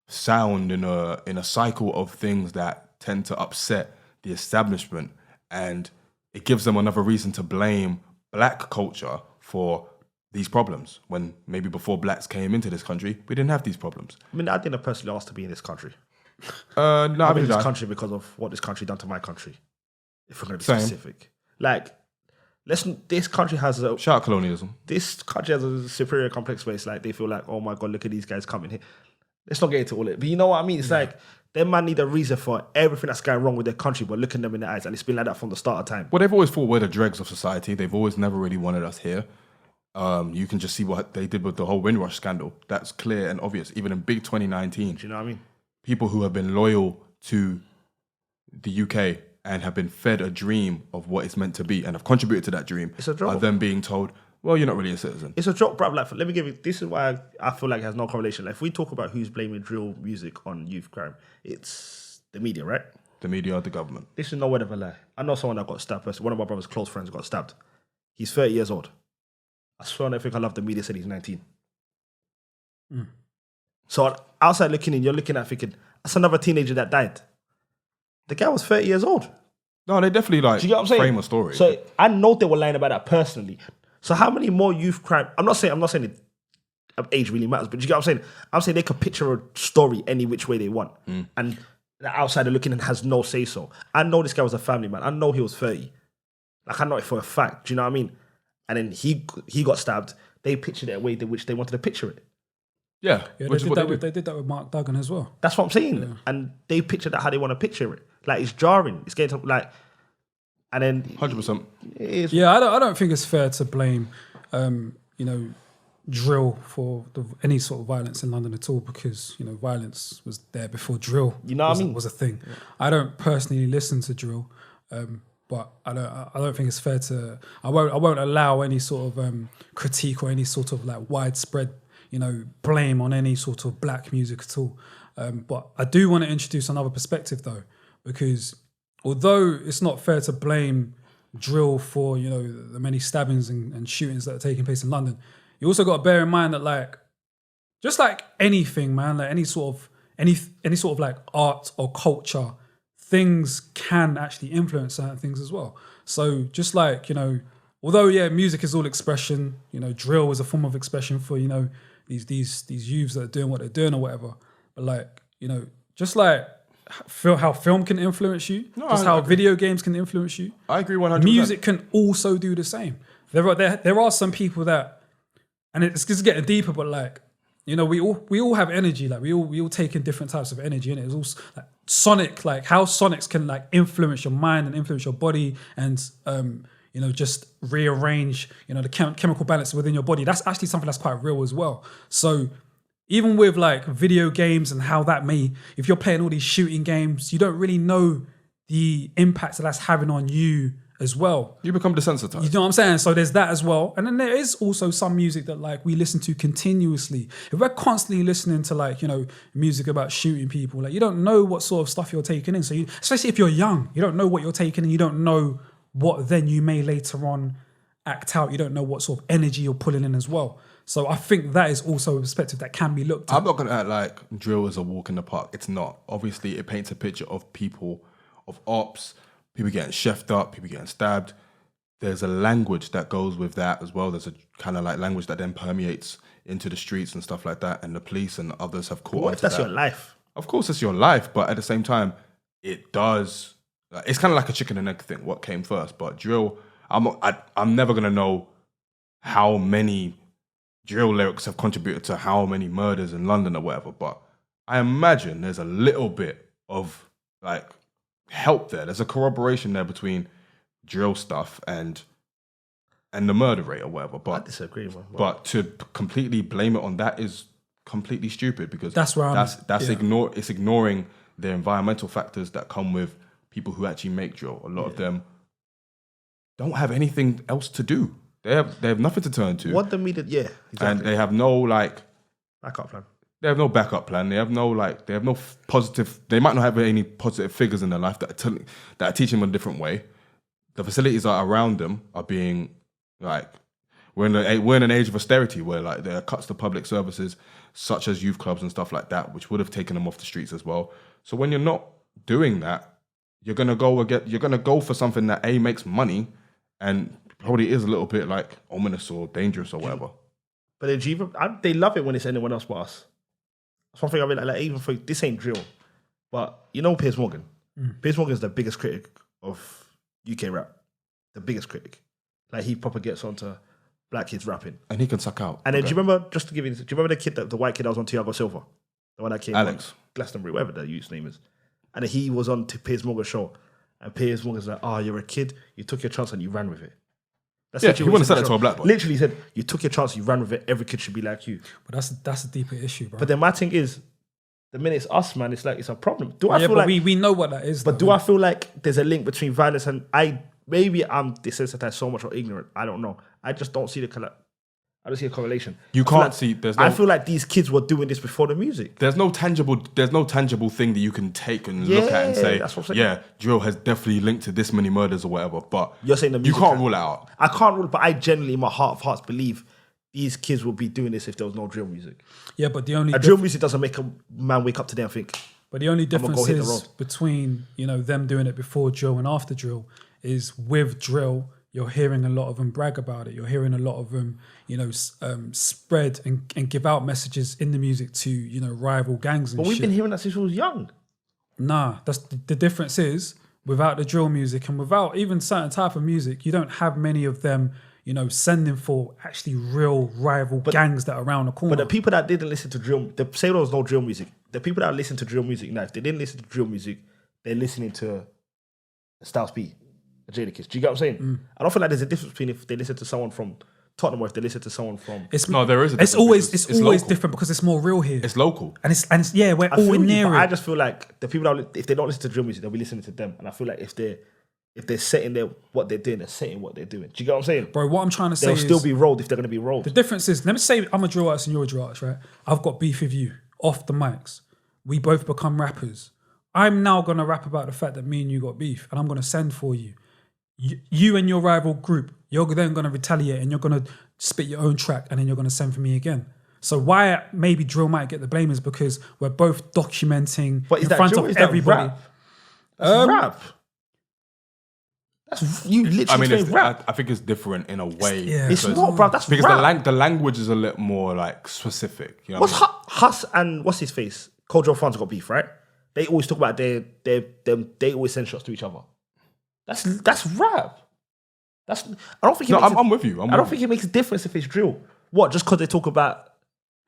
sound in a cycle of things that tend to upset the establishment, and it gives them another reason to blame black culture for these problems, when maybe before blacks came into this country, we didn't have these problems. I mean, I didn't personally ask to be in this country. No, I'm in this country because of what this country done to my country. If we're going to be Same. specific, like, this country has a shout out colonialism. This country has a superior complex where it's like they feel like, oh my God, look at these guys coming here. Let's not get into all it, but you know what I mean? It's like them man need a reason for everything that's going wrong with their country, but looking them in the eyes, and it's been like that from the start of time. Well, they've always thought we're the dregs of society. They've always never really wanted us here. You can just see what they did with the whole Windrush scandal. That's clear and obvious. Even in big 2019, Do you know what I mean? people who have been loyal to the UK and have been fed a dream of what it's meant to be and have contributed to that dream It's a joke. are then being told, well, you're not really a citizen. It's a joke, bruv. Like, let me give you. This is why I feel like it has no correlation. Like, if we talk about who's blaming drill music on youth crime, it's the media, right? The media, the government. This is no word of a lie. I know someone that got stabbed. One of my brother's close friends got stabbed. He's 30 years old. I swear on everything I love, the media said he's 19. So outside looking in, you're looking at thinking, that's another teenager that died. The guy was 30 years old. No, they definitely Do you get what I'm saying? frame a story. So I know they were lying about that personally. So how many more youth crime? I'm not saying age really matters, but do you get what I'm saying? I'm saying they could picture a story any which way they want, and the outsider looking in has no say so. I know this guy was a family man. I know he was 30. Like I know it for a fact. Do you know what I mean? And then he got stabbed. They pictured it a way in which they wanted to picture it. yeah, Yeah, which is what they did that with Mark Duggan as well. That's what I'm saying. And they pictured that how they want to picture it. Like it's jarring. It's getting to, like, and then 100%. it is. Yeah, I don't think it's fair to blame, drill for any sort of violence in London at all, because violence was there before drill. You know what I mean? Was a thing. Yeah. I don't personally listen to drill, but I don't think it's fair to. I won't allow any sort of critique or any sort of like widespread blame on any sort of black music at all. But I do want to introduce another perspective though, because although it's not fair to blame drill for the many stabbings and shootings that are taking place in London, you also got to bear in mind that like just like anything, man, like any sort of like art or culture, things can actually influence certain things as well. So just like although music is all expression, drill is a form of expression for these youths that are doing what they're doing or whatever. But like just like how film can influence you, how video games can influence you. I agree 100%. Music can also do the same. There are some people that, and it's just getting deeper, but like we all have energy. Like we all take in different types of energy, and it's also like sonic, like how sonics can like influence your mind and influence your body, and just rearrange the chemical balance within your body. That's actually something that's quite real as well. So even with like video games and how that may, if you're playing all these shooting games, you don't really know the impact that that's having on you as well. You become desensitized. You know what I'm saying? So there's that as well. And then there is also some music that like we listen to continuously. If we're constantly listening to like, music about shooting people, like you don't know what sort of stuff you're taking in. So especially if you're young, you don't know what you're taking in. You don't know what then you may later on act out. You don't know what sort of energy you're pulling in as well. So I think that is also a perspective that can be looked at. I'm not going to act like drill is a walk in the park. It's not. Obviously, it paints a picture of people, of ops, people getting chefed up, people getting stabbed. There's a language that goes with that as well. There's a kind of like language that then permeates into the streets and stuff like that. And the police and others have caught on to That's that. your life. Of course, it's your life. But at the same time, it does. It's kind of like a chicken and egg thing. What came first? But drill, I'm never going to know how many drill lyrics have contributed to how many murders in London or whatever, but I imagine there's a little bit of like help there. There's a corroboration there between drill stuff and the murder rate or whatever. But I disagree, man. But to completely blame it on that is completely stupid, because that's where it's ignoring the environmental factors that come with people who actually make drill. A lot of them don't have anything else to do. They have nothing to turn to. What the media, exactly. And they have no like backup plan. They have no backup plan. They have no positive. They might not have any positive figures in their life that are teaching them a different way. The facilities that are around them are being like we're in an age of austerity where like there are cuts to public services such as youth clubs and stuff like that, which would have taken them off the streets as well. So when you're not doing that, you're gonna go for something that makes money and probably is a little bit like ominous or dangerous or whatever. But they love it when it's anyone else but us. That's one thing I mean. Like even for this ain't drill, but Piers Morgan. Piers Morgan is the biggest critic of UK rap, the biggest critic. Like he proper gets onto black kids rapping, and he can suck out. And then do you remember? Just to give you, do you remember the white kid that was on Thiago Silva, the one that came Alex on Glastonbury, whatever the youth's name is, and he was on Piers Morgan's show, and Piers Morgan's like, "Oh, you're a kid. You took your chance and you ran with it." That's Yeah, literally he what wouldn't said have said that to a black boy. Literally said, you took your chance, you ran with it, every kid should be like you. But that's a deeper issue, bro. But then my thing is, the minute it's us, man, it's like it's a problem. Do I yeah, feel but like we know what that is. But do I feel like there's a link between violence and maybe I'm desensitized so much or ignorant. I don't know. I just don't see I don't see a correlation. You I feel can't like- see. There's I no. feel like these kids were doing this before the music. There's no tangible thing that you can take and look at and Yeah, say, that's what I'm saying. yeah, drill has definitely linked to this many murders or whatever. But You're saying the you music can't can. rule it out. I can't rule, but I genuinely, in my heart of hearts, believe these kids would be doing this if there was no drill music. Yeah, but the only Drill music doesn't make a man wake up today and think, But the only gonna difference go hit the is road. between them doing it before drill and after drill is with drill you're hearing a lot of them brag about it. You're hearing a lot of them spread and give out messages in the music to rival gangs and but we've shit. been hearing that since we was young. Nah, that's the difference is without the drill music and without even certain type of music, you don't have many of them sending for actually real rival gangs that are around the corner. But the people that didn't listen to drill, say there was no drill music, the people that listen to drill music now, if they didn't listen to drill music, they're listening to Styles P, Jadakiss. Do you get what I'm saying? I don't feel like there's a difference between if they listen to someone from Tottenham or if they listen to someone from... No, there is a It's difference always because it's always local. different because it's more real here. It's local. And it's yeah, we're I all feel you, near but it. I just feel like the people that if they don't listen to drill music, they'll be listening to them. And I feel like if they're setting what they're doing, they're setting what they're doing. Do you get what I'm saying? Bro, what I'm trying to say They'll is still be rolled if they're going to be rolled. the difference is, let me say I'm a drill artist and you're a drill artist, right? I've got beef with you off the mics. We both become rappers. I'm now going to rap about the fact that me and you got beef and I'm going to send for you. You and your rival group, you're then going to retaliate and you're going to spit your own track and then you're going to send for me again. So why maybe drill might get the blame is because we're both documenting But is in that front drill? of Is that everybody. rap? That's rap. That's you literally I mean, saying rap. I think it's different in a way. Yeah. It's because- not, bro. That's Because rap. the language is a little more like specific. You know What's what I mean? Huss and what's his face? Kojo Funds got beef, right? They always talk about they always send shots to each other. That's rap. I don't think. I'm with you. I don't think it makes a difference if it's drill. What? Just because they talk about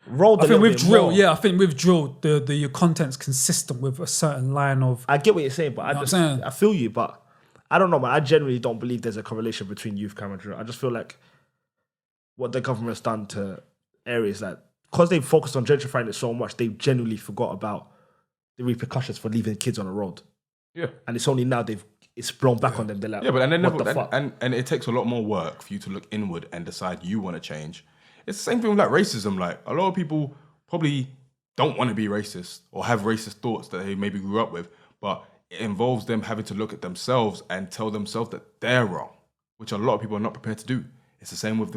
roll. I think with drill, I think with drill, your content's consistent with a certain line of. I get what you're saying, but what I'm saying? I feel you, but I don't know, man. I generally don't believe there's a correlation between youth crime and drill. I just feel like what the government's done to areas like because they've focused on gentrifying it so much, they genuinely forgot about the repercussions for leaving kids on the road. Yeah. And it's only now it's blown back on them. They're like, Yeah, but and then what the fuck? and it takes a lot more work for you to look inward and decide you want to change. It's the same thing with like racism. Like a lot of people probably don't want to be racist or have racist thoughts that they maybe grew up with, but it involves them having to look at themselves and tell themselves that they're wrong, which a lot of people are not prepared to do. It's the same with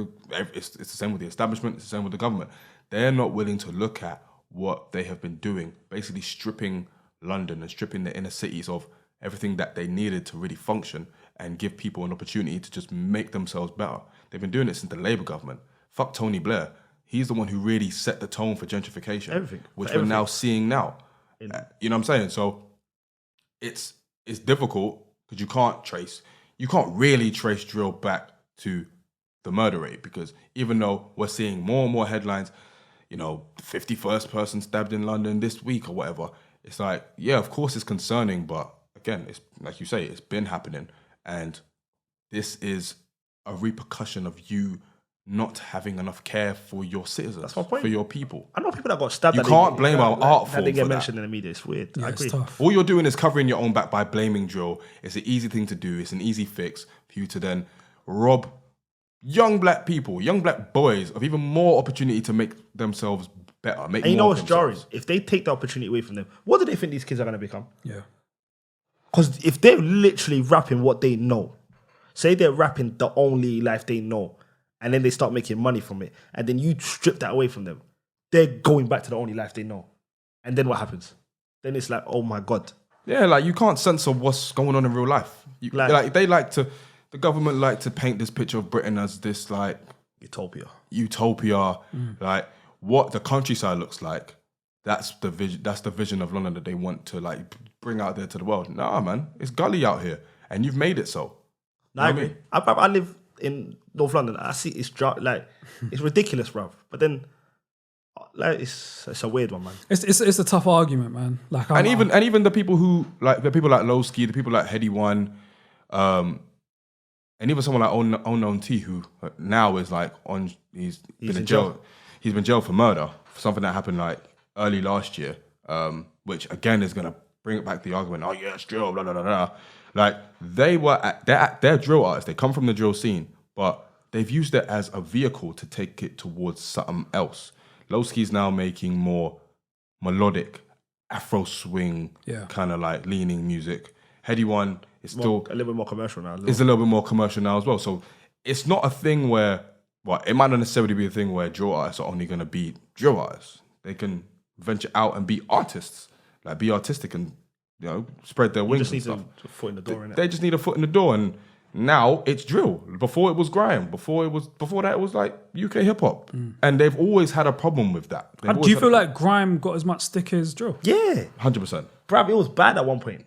it's the same with the establishment. It's the same with the government. They're not willing to look at what they have been doing, basically stripping London and stripping the inner cities of everything that they needed to really function and give people an opportunity to just make themselves better. They've been doing it since the Labour government. Fuck Tony Blair. He's the one who really set the tone for gentrification, Everything. which For we're now seeing now. You know what I'm saying? So it's difficult because you can't really trace drill back to the murder rate, because even though we're seeing more and more headlines, 51st person stabbed in London this week or whatever, it's like, yeah, of course it's concerning, but again, it's like you say, it's been happening, and this is a repercussion of you not having enough care for your citizens, That's my point. for your people. I know people that got stabbed. You that can't blame our art that form they get for that. mentioned in the media. It's weird. Yeah, I it's agree. tough. All you're doing is covering your own back by blaming drill. It's an easy thing to do. It's an easy fix for you to then rob young black people, young black boys of even more opportunity to make themselves better. And you know more what's of jarring? themselves. If they take the opportunity away from them, what do they think these kids are going to become? Yeah. Because if they're literally rapping what they know, say they're rapping the only life they know, and then they start making money from it, and then you strip that away from them, they're going back to the only life they know. And then what happens? Then it's like, oh my God. Yeah, like you can't censor what's going on in real life. The government like to paint this picture of Britain as this like utopia, like what the countryside looks like. That's the vision. That's the vision of London that they want to like bring out there to the world. Nah, man, it's gully out here, and you've made it so. No, I agree. I live in North London. I see it's it's ridiculous, bruv. But then, like, it's a weird one, man. It's a tough argument, man. Like, Even the people who like the people like Lowski, the people like Heady One, And even someone like Unknown T, who now is like he's been in jail. He's been jailed for murder for something that happened like early last year, which again is gonna bring it back to the argument. Oh yeah, it's drill, blah blah blah blah. Like they're drill artists. They come from the drill scene, but they've used it as a vehicle to take it towards something else. Lowski's now making more melodic, Afro swing, kind of like leaning music. Heady One is still a little bit more commercial now. It's a little bit more commercial now as well. So it's not a thing where, well, it might not necessarily be a thing where drill artists are only going to be drill artists. They can venture out and be artists, like be artistic and spread their wings. Just need a foot in the door. They just need a foot in the door, and now it's drill. Before it was grime. Before that it was like UK hip hop, and they've always had a problem with that. Do you feel like grime got as much stick as drill? Yeah, 100%. Bruv, it was bad at one point.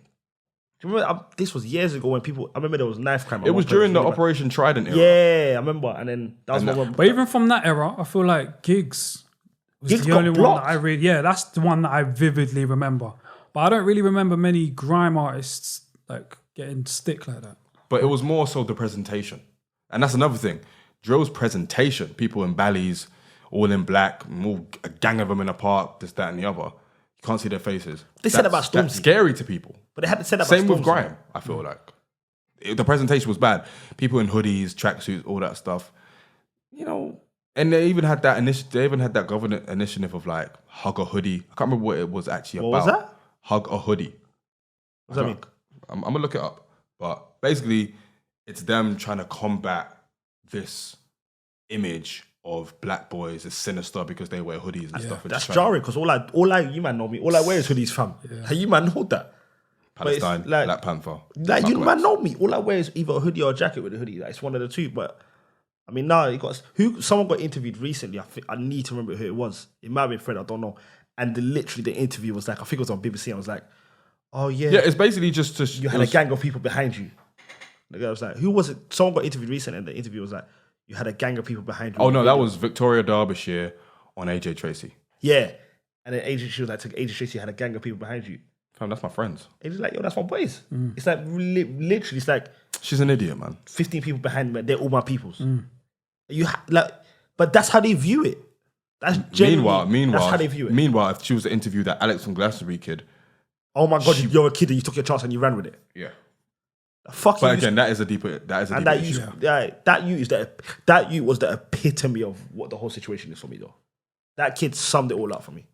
Do you remember? This was years ago when I remember there was knife crime. It was during the Operation Trident era. Yeah, I remember. And then that was one. But even from that era, I feel like Giggs was the only one that I really. Yeah, that's the one that I vividly remember. But I don't really remember many grime artists like getting stick like that. But it was more so the presentation. And that's another thing. Drill's presentation, people in Bally's, all in black, a gang of them in a park, this, that, and the other. You can't see their faces. They said about Stormzy. That's scary to people. But they had to say that about Same with Stormzy. grime, I feel like. The presentation was bad. People in hoodies, tracksuits, all that stuff. And they even had that government initiative of like, hug a hoodie. I can't remember what it was actually about. What was that? Hug a hoodie. What does that mean? I'm going to look it up. But basically, it's them trying to combat this image of black boys as sinister because they wear hoodies and stuff. That's jarring because you man know me. All I wear is hoodies, fam. Yeah. You man know that. Palestine, like, Black Panther. Like you man know me. All I wear is either a hoodie or a jacket with a hoodie. Like, it's one of the two. But I mean, now someone got interviewed recently. I need to remember who it was. It might have been Fred. I don't know. And the interview was like, I think it was on BBC. I was like, oh yeah. Yeah, it's basically just you had a gang of people behind you. The guy was like, who was it? Someone got interviewed recently, and the interview was like, you had a gang of people behind you. Oh no, that was Victoria Derbyshire on AJ Tracy. Yeah. And then she was like, AJ Tracy had a gang of people behind you. Fam, that's my friends. AJ's like, yo, that's my boys. It's like, literally, it's like... She's an idiot, man. 15 people behind me, they're all my peoples. But that's how they view it. That's genuinely, that's how they view it. Meanwhile, if she was to interview that Alex from Glastonbury kid... Oh my God, you're a kid and you took your chance and you ran with it. Yeah. Fuck. But again, that is a deeper issue. That was the epitome of what the whole situation is for me, though. That kid summed it all up for me.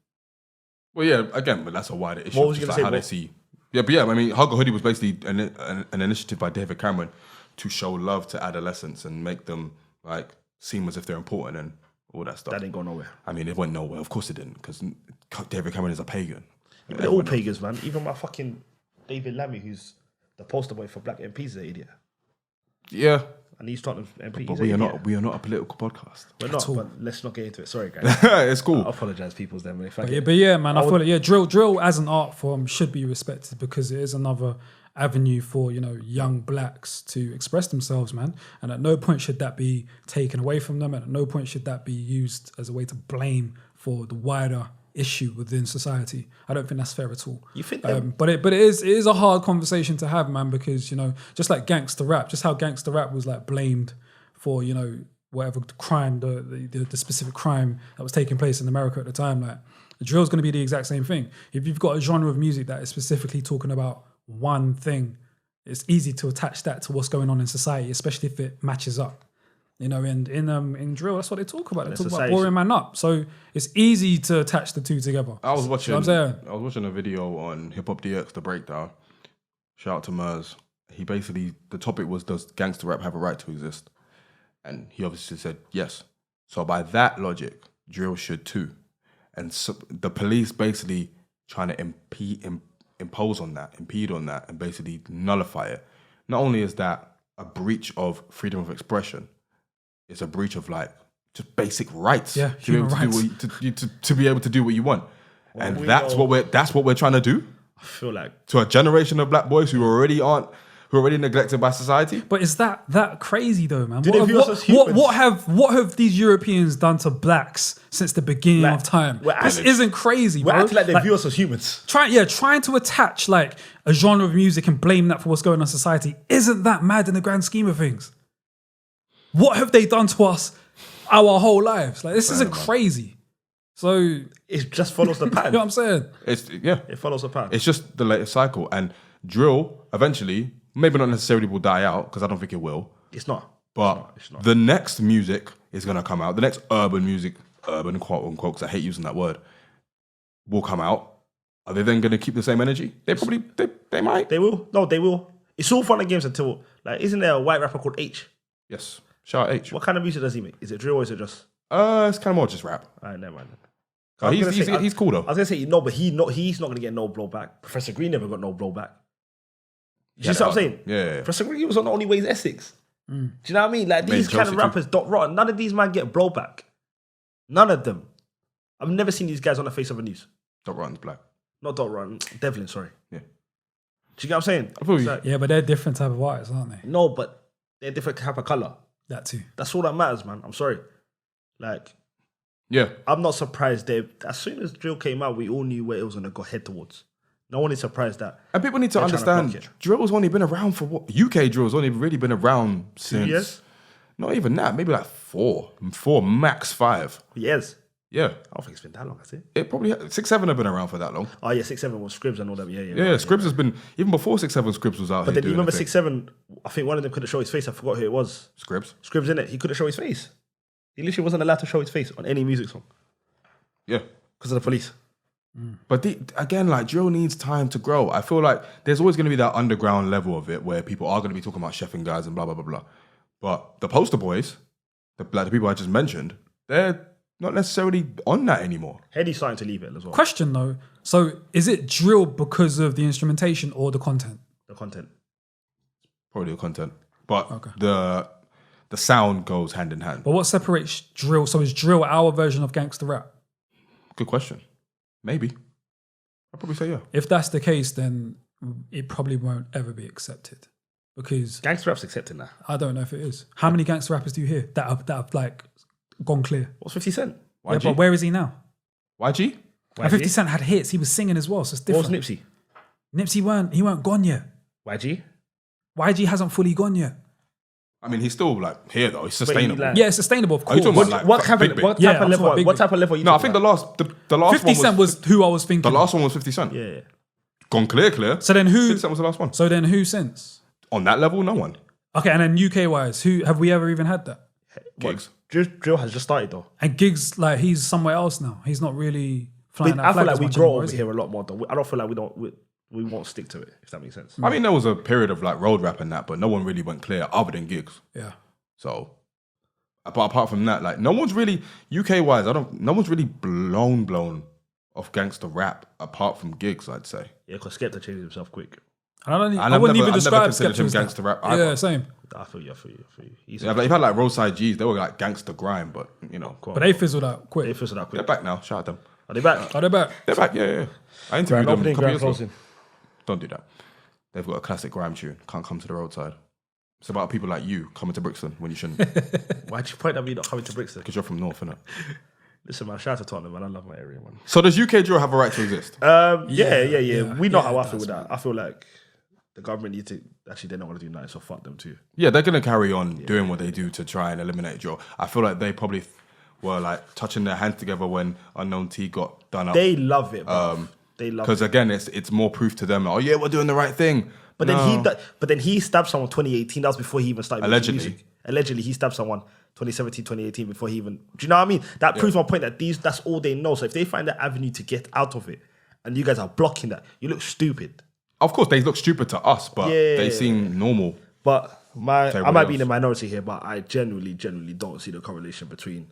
Well, yeah, again, but that's a wider issue. What was you going to say? How they see. Yeah, I mean, Hug a Hoodie was basically an initiative by David Cameron to show love to adolescents and make them like seem as if they're important and all that stuff. That didn't go nowhere. I mean, it went nowhere. Of course it didn't, because David Cameron is a pagan. Yeah, they're all pagans, man. Even my fucking David Lammy, who's the poster boy for Black MPs, is an idiot. Yeah. And he's Tottenham MP. But we are not a political podcast. We're not, but let's not get into it. Sorry, guys. It's cool. I apologise, people's then. But yeah, man, I feel like drill as an art form should be respected because it is another avenue for young blacks to express themselves, man. And at no point should that be taken away from them, and at no point should that be used as a way to blame for the wider issue within society. I don't think that's fair at all. You think but it is a hard conversation to have, man, because just like gangster rap, just how gangster rap was like blamed for whatever crime, the specific crime that was taking place in America at the time. Like the drill's going to be the exact same thing. If you've got a genre of music that is specifically talking about one thing, it's easy to attach that to what's going on in society, especially if it matches up. And in drill, that's what they talk about. They talk about boring man up. So it's easy to attach the two together. I was watching a video on Hip Hop DX, the breakdown. Shout out to Mers. The topic was, does gangster rap have a right to exist? And he obviously said yes. So by that logic, drill should too. And so the police basically trying to impede on that, and basically nullify it. Not only is that a breach of freedom of expression, it's a breach of like just basic rights. Yeah, human rights. To be able to do what you want. Well, and that's what we're trying to do. I feel like to a generation of black boys who are already neglected by society. But is that crazy though, man? What have these Europeans done to blacks since the beginning of time? This isn't crazy, bro. We're acting like they view us as humans. Trying to attach like a genre of music and blame that for what's going on in society isn't that mad in the grand scheme of things. What have they done to us our whole lives? Like, this isn't crazy. So It just follows the you pattern. know what I'm saying? It follows the pattern. It's just the latest cycle. And drill, eventually, maybe not necessarily will die out, because I don't think it will. It's not. But It's not. the next music is going to come out. The next urban music, urban quote unquote, because I hate using that word, will come out. Are they then going to keep the same energy? They probably, they might. They will. No, they will. It's all fun and games until, like, isn't there a white rapper called H? Yes. Shout out H. What kind of music does he make? Is it drill or is it just? It's kind of more just rap. All right, never mind. Oh, he's cool though. I was gonna say no, but he's not gonna get no blowback. Professor Green never got no blowback. Do you see what I'm saying? Yeah. Professor Green was on the Only Way is Essex. Do you know what I mean? Like these kind of Chelsea rappers, dot rotten. None of these man get blowback. None of them. I've never seen these guys on the face of the news. Dot Rotten's black. Not dot rotten. Devlin, sorry. Yeah. Do you get what I'm saying? I feel It's you. like, Yeah, but they're different type of artists, aren't they? no, but they're different type of color. That too. That's all that matters, man. I'm sorry. Like, Yeah. I'm not surprised they. As soon as drill came out, we all knew where it was gonna go head towards. No one is surprised that. And people need to They're trying to block understand, it. drill's only been around for what? UK drill's only really been around since. years? Not even that, maybe like four, max 5. Yes. Yeah. I don't think it's been that long, has it? It probably, 6, 7 have been around for that long. Oh yeah, 6'7" was Scribs and all that. Yeah. Yeah, Scribs has been, even before 6, 7, Scribs was out But here then you doing remember the thing. 6'7", I think one of them couldn't show his face. I forgot who it was. Scribs? Scribs in it. He couldn't show his face. He literally wasn't allowed to show his face on any music song Yeah. because of the police. But again, like, drill needs time to grow. I feel like there's always going to be that underground level of it where people are going to be talking about chefing guys and blah, blah, blah, blah. But the poster boys, the people I just mentioned, they're not necessarily on that anymore. Heady's starting to leave it as well. Question though. So is it drill because of the instrumentation or the content? The content. Probably the content. But Okay. the sound goes hand in hand. But what separates drill? So is drill our version of gangster rap? Good question. Maybe. I'd probably say yeah. If that's the case, then it probably won't ever be accepted because Gangster rap's accepting that. I don't know if it is. How many gangster rappers do you hear that have like gone clear? What's 50 Cent? Yeah, YG? but where is he now? YG? And 50 Cent had hits. He was singing as well, so it's What was different. Nipsey? Nipsey weren't gone yet. YG? YG hasn't fully gone yet. I mean, he's still like here though. He's sustainable. like- Yeah, it's sustainable, of Are you course. talking about, like, What type Big of Big? what Yeah, type of I'm talking level? about What Big type of level? Are you No, I talking think about? the last 50 one Cent was who I was thinking. the last one was 50 Cent. Yeah. Gone clear. So then who? 50 Cent was the last one. So then who since? On that level, no one. Okay, and then UK wise, who have we ever even had that? Gigs. Drill has just started though. And Gigs, like he's somewhere else now. He's not really flying that I feel flag like as we much grow anymore, over is he? here a lot more though. I don't feel like we won't stick to it, if that makes sense. I mean, there was a period of like road rap and that, but no one really went clear other than Gigs. Yeah. So, but apart from that, like no one's really UK wise. No one's really blown off gangster rap apart from Gigs. I'd say. Yeah, because Skepta changed himself quick. And I And I've wouldn't never- even I've never describe considered Skepta him as that. gangster rap either. Yeah, same. I feel you. He's Yeah, but you've had like Roadside G's. They were like gangster grime, but you know, But they fizzled out they quick. feel so that they're quick. back now. Shout out them. Are they back? Are they back? They're back. Yeah. I interviewed Grand them a opening, couple grand years ago. closing. Don't do that. They've got a classic grime tune. Can't come to the roadside. It's about people like you coming to Brixton when you shouldn't, Why'd you point at me not coming to Brixton? because you're from North, innit? Listen, man, shout out to Tottenham, man. I love my area, man. So does UK drill have a right to exist? Yeah. We know yeah, how I it feel does, with that. I feel like the government need to actually they're not going to do nothing, so fuck them too. Yeah, they're gonna carry on doing what they do to try and eliminate drill. I feel like they probably were like touching their hands together when Unknown T got done up. They love it, bro. They love it. Because again, it's more proof to them. Oh yeah, we're doing the right thing. But then he stabbed someone 2018. That was before he even started making Allegedly. music. Allegedly, he stabbed someone 2017, 2018 before he even. Do you know what I mean? That proves my point that that's all they know. So if they find that avenue to get out of it, and you guys are blocking that, you look stupid. Of course, they look stupid to us, but they seem normal. But I everybody might be in else. the minority here, but I genuinely don't see the correlation between,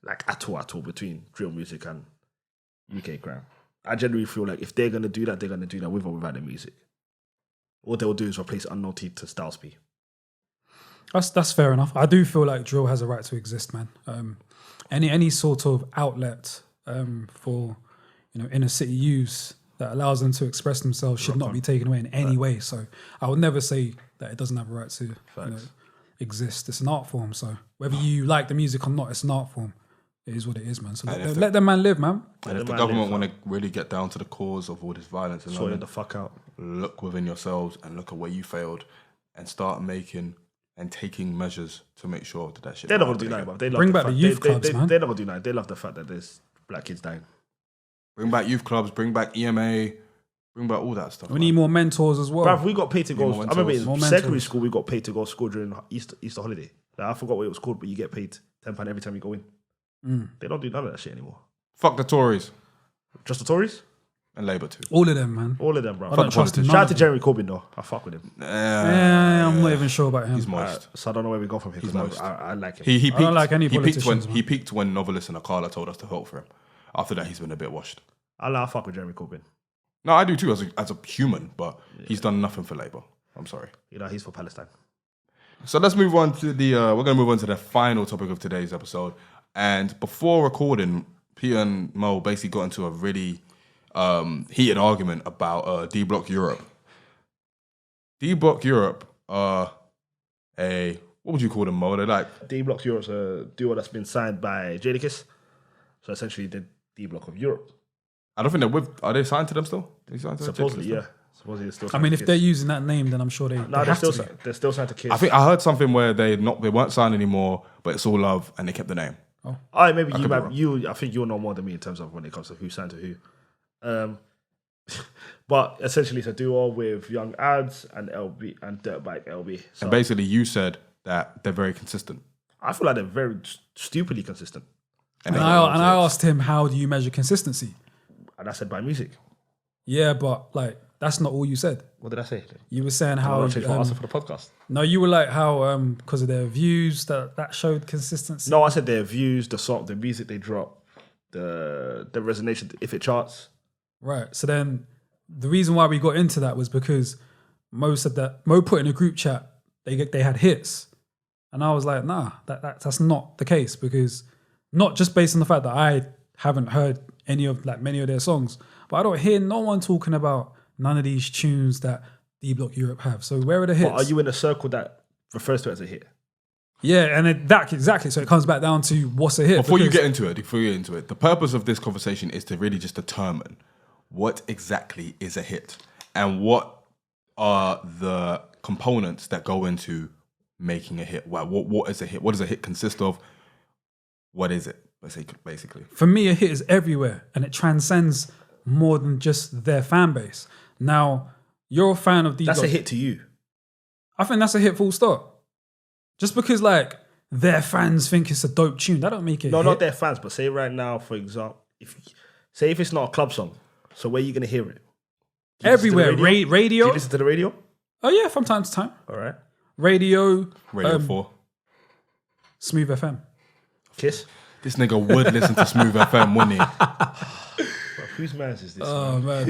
like at all, between drill music and UK crime. I genuinely feel like if they're gonna do that, they're gonna do that with or without the music. All they'll do is replace Unknown T to Styles P. That's fair enough. I do feel like drill has a right to exist, man. Any sort of outlet for inner city youths that allows them to express themselves should not be taken away in any way. So I would never say that it doesn't have a right to exist. It's an art form. So whether you like the music or not, it's an art form. It is what it is, man. So let the man live, man. And if the government want to really get down to the cause of all this violence and Sort it the fuck out. look within yourselves and look at where you failed and start making and taking measures to make sure that shit. They're not gonna do nothing, but they love Bring the back fact, the youth clubs, man. They're not gonna do nothing. They love the fact that there's black kids dying. Bring back youth clubs. Bring back EMA. Bring back all that stuff. We need more mentors as well. Bruv, we got paid to go. I remember in More secondary mentors. school, we got paid to go school during Easter holiday. Like, I forgot what it was called, but you get paid £10 every time you go in. They don't do none of that shit anymore. Fuck the Tories Just the Tories? and Labour too. All of them, man. All of them, bro. I don't trust them. Shout out to Jeremy Corbyn, though. I fuck with him. I'm not even sure about him. He's moist. So I don't know where we go from here. He's 'cause moist. I like him. He I don't like any he peaked when politicians, man. he peaked when Novelist and Akala told us to vote for him. After that, he's been a bit washed. I fuck with Jeremy Corbyn. No, I do too as a human, but he's done nothing for Labour. I'm sorry. You know, he's for Palestine. So let's move on to we're going to move on to the final topic of today's episode. And before recording, Peter and Mo basically got into a really heated argument about D Block Europe. D Block Europe are what would you call them, Mo? They're like D Block Europe's a duo that's been signed by Jadakiss. So essentially, the D Block of Europe. I don't think they're with. Are they signed to them still? Are they signed to Supposedly, Jadakiss yeah. still? Supposedly, they're still. I mean, signed if to they're Kiss. using that name, then I'm sure they No, have to be. they're still signed to Kiss. I think I heard something where they weren't signed anymore, but it's all love, and they kept the name. Maybe I could be wrong. I think you'll know more than me in terms of when it comes to who signed to who. But essentially, it's a duo with Young Ads and LB and Dirtbike LB. So And basically, you said that they're very consistent. I feel like they're very stupidly consistent, And they I got loads asked him, how do you measure consistency? and I said by music. Yeah, but like that's not all you said. What did I say? You were saying I how want to change my answer for the podcast. no, you were like how because of their views that showed consistency. No, I said their views, the song, the music they drop, the resonation if it charts. Right. So then the reason why we got into that was because Mo said that Mo put in a group chat they had hits, and I was like, nah, that's not the case, because not just based on the fact that I haven't heard any of many of their songs, but I don't hear no one talking about none of these tunes that D Block Europe have. So where are the hits? But are you in a circle that refers to it as a hit? Yeah, and that exactly. So it comes back down to what's a hit. Before you because- get into it, the purpose of this conversation is to really just determine what exactly is a hit and what are the components that go into making a hit. What is a hit? What does a hit consist of? What is it, basically? For me, a hit is everywhere, and it transcends more than just their fan base. Now, you're a fan of D That's Block. a hit to you. I think that's a hit, full stop. Just because their fans think it's a dope tune, that don't make it. No, a not hit. their fans, but say right now, for example, if it's not a club song, so where are you gonna hear it? Do you listen to the Everywhere, radio? radio. Do you listen to the radio? Oh yeah, from time to time. All right. Radio, Radio 4. Smooth FM. Kiss. This nigga would listen to Smooth FM, wouldn't he? Bro, whose man's is this? Oh man.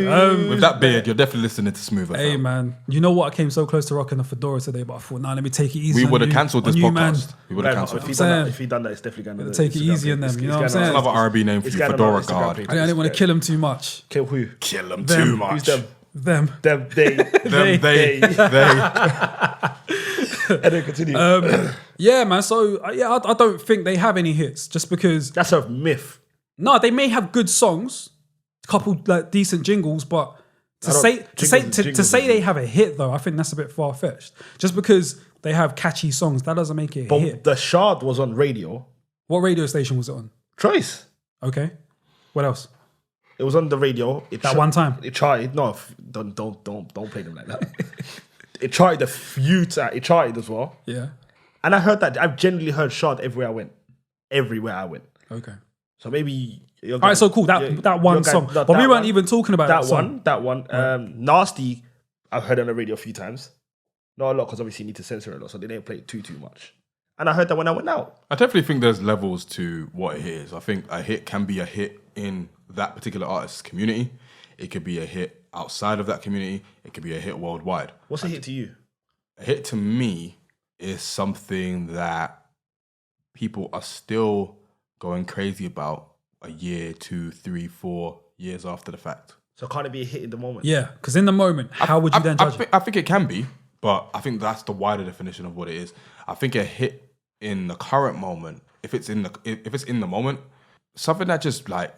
With that beard, you're definitely listening to Smooth FM. Hey man, you know what? I came so close to rocking a fedora today, but I thought, nah, let me take it easy. We on would have you- cancelled on this you, man. podcast. We would have cancelled if it. he done saying. that, if he done that, it's definitely going to Take it easy on them, you know what I'm saying? Another R&B name for you, Fedora God. I didn't want to kill him too much. Kill who? Kill them Them. too much. Who's them? Them. Them, they. Them, they. And then continue. Yeah, man. So I don't think they have any hits, just because. That's a myth. No, they may have good songs, a couple decent jingles, but to say they have a hit though, I think that's a bit far fetched. Just because they have catchy songs, that doesn't make it a But hit. the Shard was on radio. What radio station was it on? Choice. Okay. What else? It was on the radio. One time. It charted. No, don't play them like that. It charted a few times. It charted as well. Yeah. And I heard that. I've generally heard Shard everywhere I went. Everywhere I went. Okay. So maybe. All right. So cool. That one song, but we weren't even talking about that song. That one. Nasty. I've heard on the radio a few times. Not a lot, because obviously you need to censor it a lot, so they didn't play it too much. And I heard that when I went out. I definitely think there's levels to what a hit is. I think a hit can be a hit in that particular artist's community. It could be a hit outside of that community. It could be a hit worldwide. What's a hit to you? A hit to me is something that people are still going crazy about a year, 2, 3, 4 years after the fact. So can't it be a hit in the moment? Yeah, because in the moment, how would you then judge it? I think it can be, but I think that's the wider definition of what it is. I think a hit in the current moment, if it's in the moment, something that just like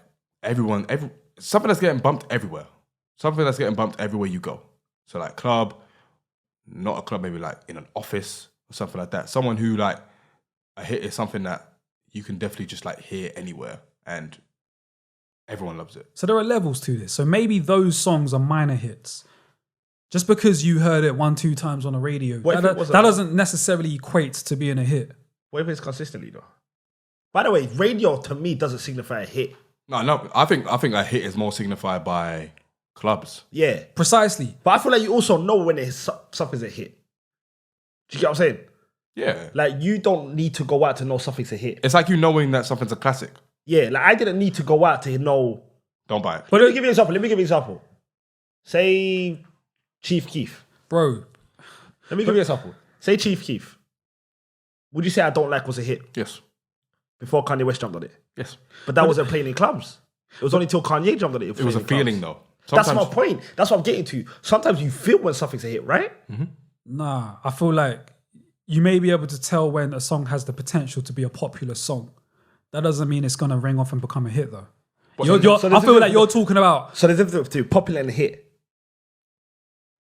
something that's getting bumped everywhere. Something that's getting bumped everywhere you go. So like club, not a club, maybe like in an office or something like that. Someone who like a hit is something that you can definitely just like hear anywhere and everyone loves it. So there are levels to this. So maybe those songs are minor hits. Just because you heard it 1-2 times on the radio, that doesn't necessarily equate to being a hit. What if it's consistently though? By the way, radio to me doesn't signify a hit. No. I think a hit is more signified by clubs. Yeah, Precisely. but I feel like you also know when something's a hit. Do you get what I'm saying? Yeah. Like you don't need to go out to know something's a hit. It's like you knowing that something's a classic. Yeah, like I didn't need to go out to know. Don't buy it. But let me give you an example. Say Chief Keef. Bro. Let me give you an example. Say Chief Keef. Would you say I Don't Like was a hit? Yes. Before Kanye West jumped on it? Yes. But that wasn't playing in clubs. It was only till Kanye jumped on it. It was a feeling though. That's my point. That's what I'm getting to. Sometimes you feel when something's a hit, right? Mm-hmm. Nah, I feel like you may be able to tell when a song has the potential to be a popular song. That doesn't mean it's going to ring off and become a hit though. I feel like you're talking about... So there's a difference between popular and a hit.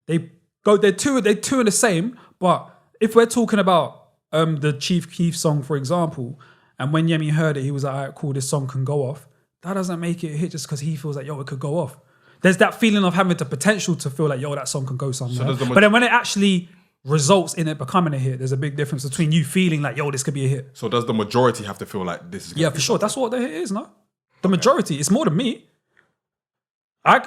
They're two in the same, but if we're talking about the Chief Keef song, for example, and when Yemi heard it, he was like, all right, cool, this song can go off. That doesn't make it a hit just because he feels like, yo, it could go off. There's that feeling of having the potential to feel like, yo, that song can go somewhere. But then when it actually results in it becoming a hit, there's a big difference between you feeling like, yo, this could be a hit. So does the majority have to feel like this is Yeah, for sure. That's what the hit is, no? The majority. It's more than me.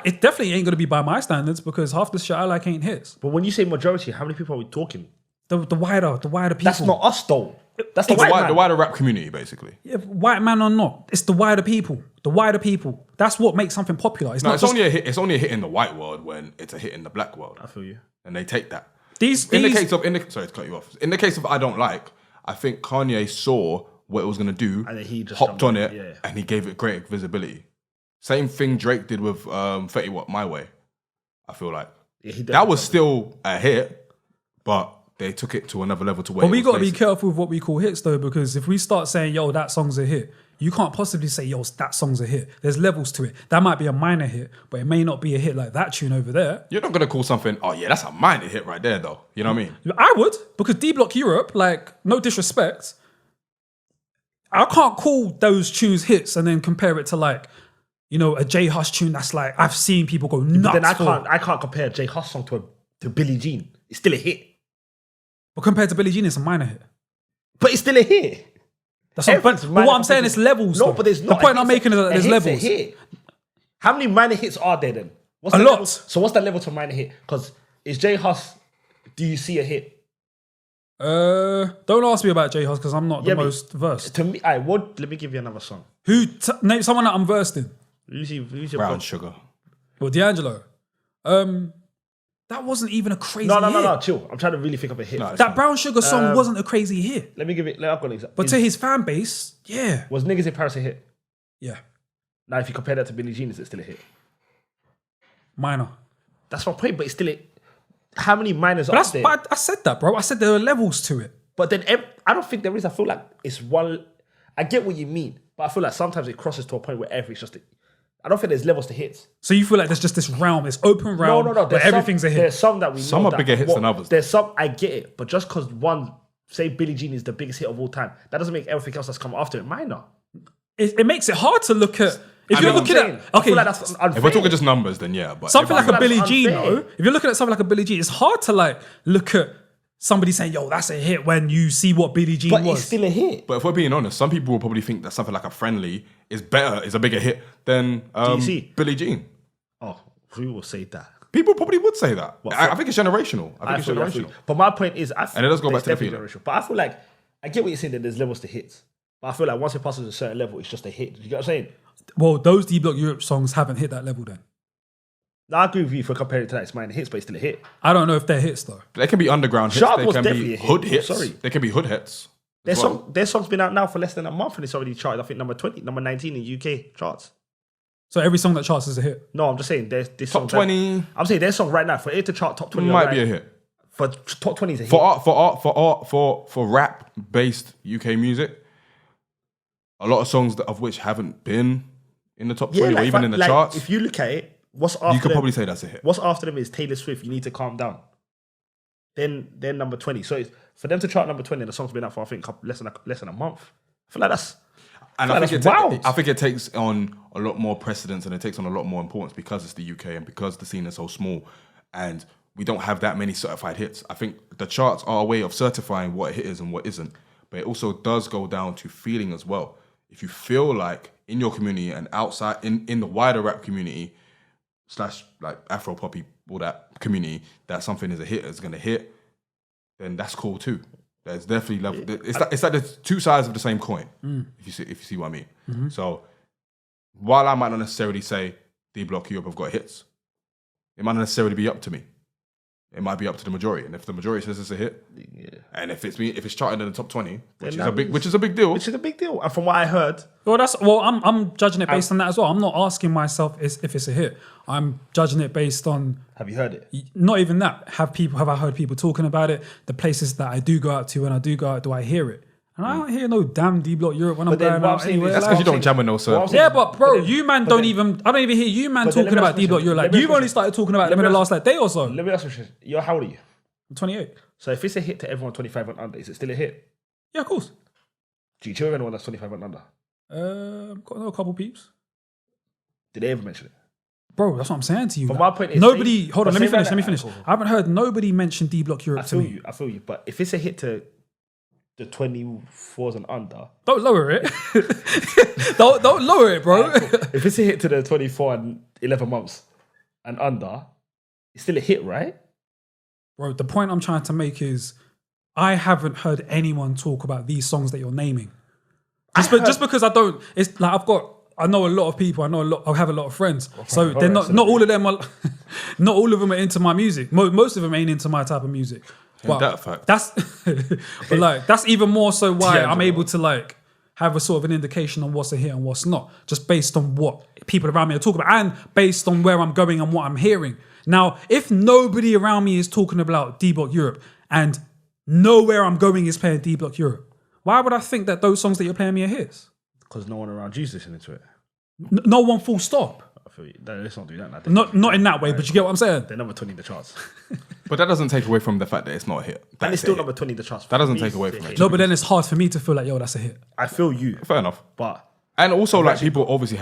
It definitely ain't going to be by my standards because half the shit I like ain't hits. But when you say majority, how many people are we talking? The wider people. That's not us though. That's the the wider rap community, basically. Yeah, white man or not, it's the wider people. The wider people. That's what makes something popular. It's only a hit. It's only a hit in the white world when it's a hit in the black world. I feel you. And they take that. Sorry to cut you off. In the case of I Don't Like, I think Kanye saw what it was going to do, and then he just hopped on it, and he gave it great visibility. Same thing Drake did with Fetty Wap, My Way. I feel like that was still a hit, but they took it to another level to where. But we got to be careful with what we call hits, though, because if we start saying, "Yo, that song's a hit," you can't possibly say, "Yo, that song's a hit." There's levels to it. That might be a minor hit, but it may not be a hit like that tune over there. You're not gonna call something, "Oh yeah, that's a minor hit right there," though. You know what I mean? I would, because D Block Europe, like, no disrespect, I can't call those tunes hits and then compare it to like, you know, a J Hush tune that's like I've seen people go nuts. But then I can't compare a J Hush song to Billie Jean. It's still a hit. But compared to Billie Jean, it's a minor hit. But it's still a hit. But what I'm saying is levels. No, though. but there's not. The point I'm making is that there's levels. How many minor hits are there then? A lot. So what's the level to a minor hit? Because is J Hush, do you see a hit? Don't ask me about J Hush because I'm not the most versed. To me, let me give you another song. Name someone that I'm versed in. Who's your Brown Sugar. Well, D'Angelo. That wasn't even a crazy hit. No, chill. I'm trying to really think of a hit. That Brown Sugar song wasn't a crazy hit. I've got an example. But to his fan base, yeah. Was Niggas in Paris a hit? Yeah. Now, if you compare that to Billie Jean, is it still a hit? Minor. That's my point, but it's still a... How many minors are there? But I said that, bro. I said there are levels to it. But then I don't think there is. I feel like it's one... I get what you mean, but I feel like sometimes it crosses to a point where everything's just... I don't think there's levels to hits. So you feel like there's just this realm, this open realm where everything's a hit? There's some that we know. Some are bigger hits than others. There's some, I get it, but just because one, say Billie Jean is the biggest hit of all time, that doesn't make everything else that's come after it minor. It makes it hard to look at... If you're looking at... I feel like that's unfair. If we're talking just numbers, then yeah. But something like a Billie Jean, though, if you're looking at something like a Billie Jean, it's hard to like look at somebody saying, yo, that's a hit when you see what Billie Jean was. But it's still a hit. But if we're being honest, some people will probably think that something like a Friendly is a bigger hit than Billie Jean. Oh, who will say that? People probably would say that. I think it's generational. I think it's generational. But my point is, and it does go back to the feeling. But I feel like, I get what you're saying that there's levels to hits. But I feel like once it passes a certain level, it's just a hit. You get what I'm saying? Well, those D Block Europe songs haven't hit that level then. No, I agree with you for comparing it to that. It's minor hits, but it's still a hit. I don't know if they're hits though. They can be underground hits. Sharp they was can definitely be a hit. hood hits. Sorry. They can be hood hits. Their song's been out now for less than a month and it's already charted. I think number 19 in UK charts. So every song that charts is a hit? No, I'm just saying there's this top 20. I'm saying their song right now, for it to chart top 20 might be a hit. For top 20 is a hit. For rap-based UK music, a lot of songs of which haven't been in the top 20 or even in the charts. If you look at it, what's after you could them, probably say that's a hit. What's after them is Taylor Swift, You Need to Calm Down. then number 20. So it's, for them to chart number 20, and the song's been out for I think less than a month. I feel like that's. And I think it takes on a lot more precedence and it takes on a lot more importance because it's the UK and because the scene is so small and we don't have that many certified hits. I think the charts are a way of certifying what a hit is and what isn't, but it also does go down to feeling as well. If you feel like in your community and outside in the wider rap community / like Afro poppy, all that community, that something is a hit, is going to hit, then that's cool too. There's definitely level. It's like the two sides of the same coin. If you see what I mean. Mm-hmm. So while I might not necessarily say D Block Europe have got hits, it might not necessarily be up to me. It might be up to the majority, and if the majority says it's a hit, and if it's charted in the top 20, which is a big deal, and from what I heard, I'm judging it based on that as well. I'm not asking myself if it's a hit. I'm judging it based on. Have you heard it? Not even that. Have I heard people talking about it? The places that I do go out to, when I do go out, do I hear it? And I don't hear no damn D Block Europe when I'm going out anywhere. That's because you don't jam with no circles. Yeah, but bro, you man don't even. I don't even hear you man talking about D Block Europe. Like you've only started talking about them in the last day or so. Let me ask you, how old are you? I'm 28. So if it's a hit to everyone 25 and under, is it still a hit? Yeah, of course. Do you chill with anyone that's 25 and under? I've got a couple peeps. Did they ever mention it? Bro, that's what I'm saying to you. From my point, nobody. Hold on, let me finish. I haven't heard nobody mention D Block Europe to me. I feel you. But if it's a hit to the 24s and under, don't lower it. don't lower it, bro. Cool. If it's a hit to the 24 and 11 months and under, it's still a hit, right? Bro, the point I'm trying to make is I haven't heard anyone talk about these songs that you're naming. Just because I don't, it's like I know a lot of people. I have a lot of friends. So they're not all of them are. Not all of them are into my music. Most of them ain't into my type of music. But that fact. But like that's even more so why I'm able to like have a sort of an indication on what's a hit and what's not, just based on what people around me are talking about and based on where I'm going and what I'm hearing. Now, if nobody around me is talking about D Block Europe and nowhere I'm going is playing D Block Europe, why would I think that those songs that you're playing me are hits? Because no one around you's listening to it. No one, full stop. I feel you. Let's not do that. Not in that way, but you get what I'm saying? They're number 20 in the charts. But that doesn't take away from the fact that it's not a hit. And it's still number 20 in the charts. That doesn't take away from it. No, but then it's hard for me to feel like, yo, that's a hit. I feel you. Fair enough. And also, like, people obviously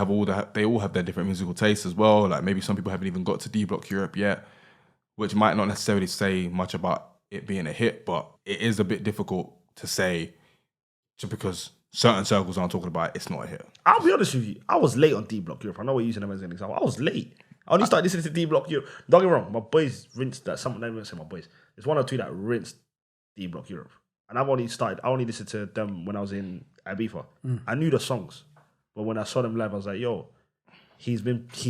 they all have their different musical tastes as well. Like, maybe some people haven't even got to D Block Europe yet, which might not necessarily say much about it being a hit, but it is a bit difficult to say just because certain circles aren't talking about it, it's not a hit. I'll be honest with you. I was late on D Block Europe. I know we're using them as an example. I was late. I only started listening to D Block Europe. Don't get me wrong. My boys rinsed that. Some of them say my boys. There's one or two that rinsed D Block Europe. And I only listened to them when I was in Ibiza. I knew the songs. But when I saw them live, I was like, yo, he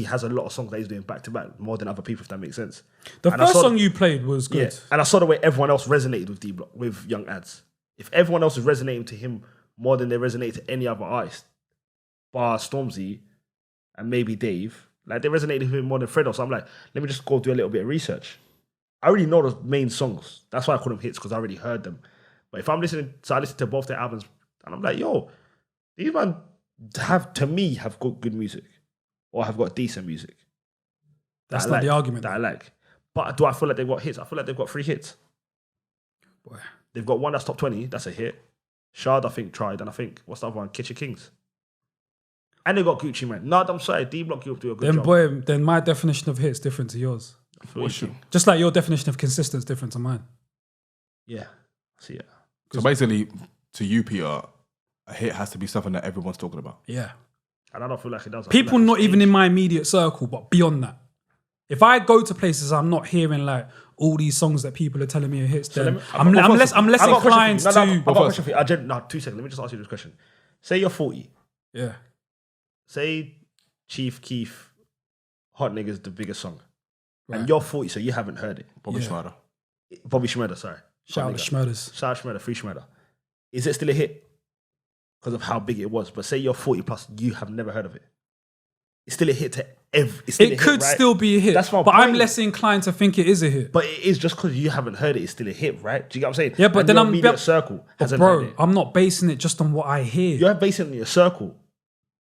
has a lot of songs that he's doing back to back more than other people, if that makes sense. The first song you played was good. Yeah, and I saw the way everyone else resonated with D Block, with Young Ads. If everyone else is resonating to him more than they resonate to any other artist, bar Stormzy and maybe Dave, like they resonated with him more than Fredo. So I'm like, let me just go do a little bit of research. I already know the main songs. That's why I call them hits, because I already heard them. But if I'm listening, so I listen to both their albums, and I'm like, yo, these man have got good music, or have got decent music. That's not the argument that I like. But do I feel like they've got hits? I feel like they've got 3 hits. Boy. They've got one that's top 20, that's a hit. Shard, I think, tried, and I think, what's the other one? Kitchen Kings. And they got Gucci Man. No, I'm sorry, D Block Europe do a good job. Then my definition of hit is different to yours. Sure. Just like your definition of consistent is different to mine. Yeah, I see it. So basically, to you, Peter, a hit has to be something that everyone's talking about. Yeah. And I don't feel like it does. People not even in my immediate circle, but beyond that. If I go to places, I'm not hearing like all these songs that people are telling me are hits. So then I'm less inclined to. I've got a question for you. No, 2 seconds. Let me just ask you this question. Say you're 40. Yeah. Say Chief Keef, Hot Niggas, the biggest song. Right. And you're 40, so you haven't heard it. Bobby Schmurder. Bobby Schmurder, sorry. Shout out to Schmurders. Shout out Schmurder, Free Schmurder. Is it still a hit? Because of how big it was. But say you're 40 plus, you have never heard of it. It's still a hit to every. It could still be a hit. That's my but point. I'm less inclined to think it is a hit. But it is just because you haven't heard it, it's still a hit, right? Do you get what I'm saying? Yeah, but and then your I'm immediate circle hasn't heard it. I'm not basing it just on what I hear. You're basing it on your circle.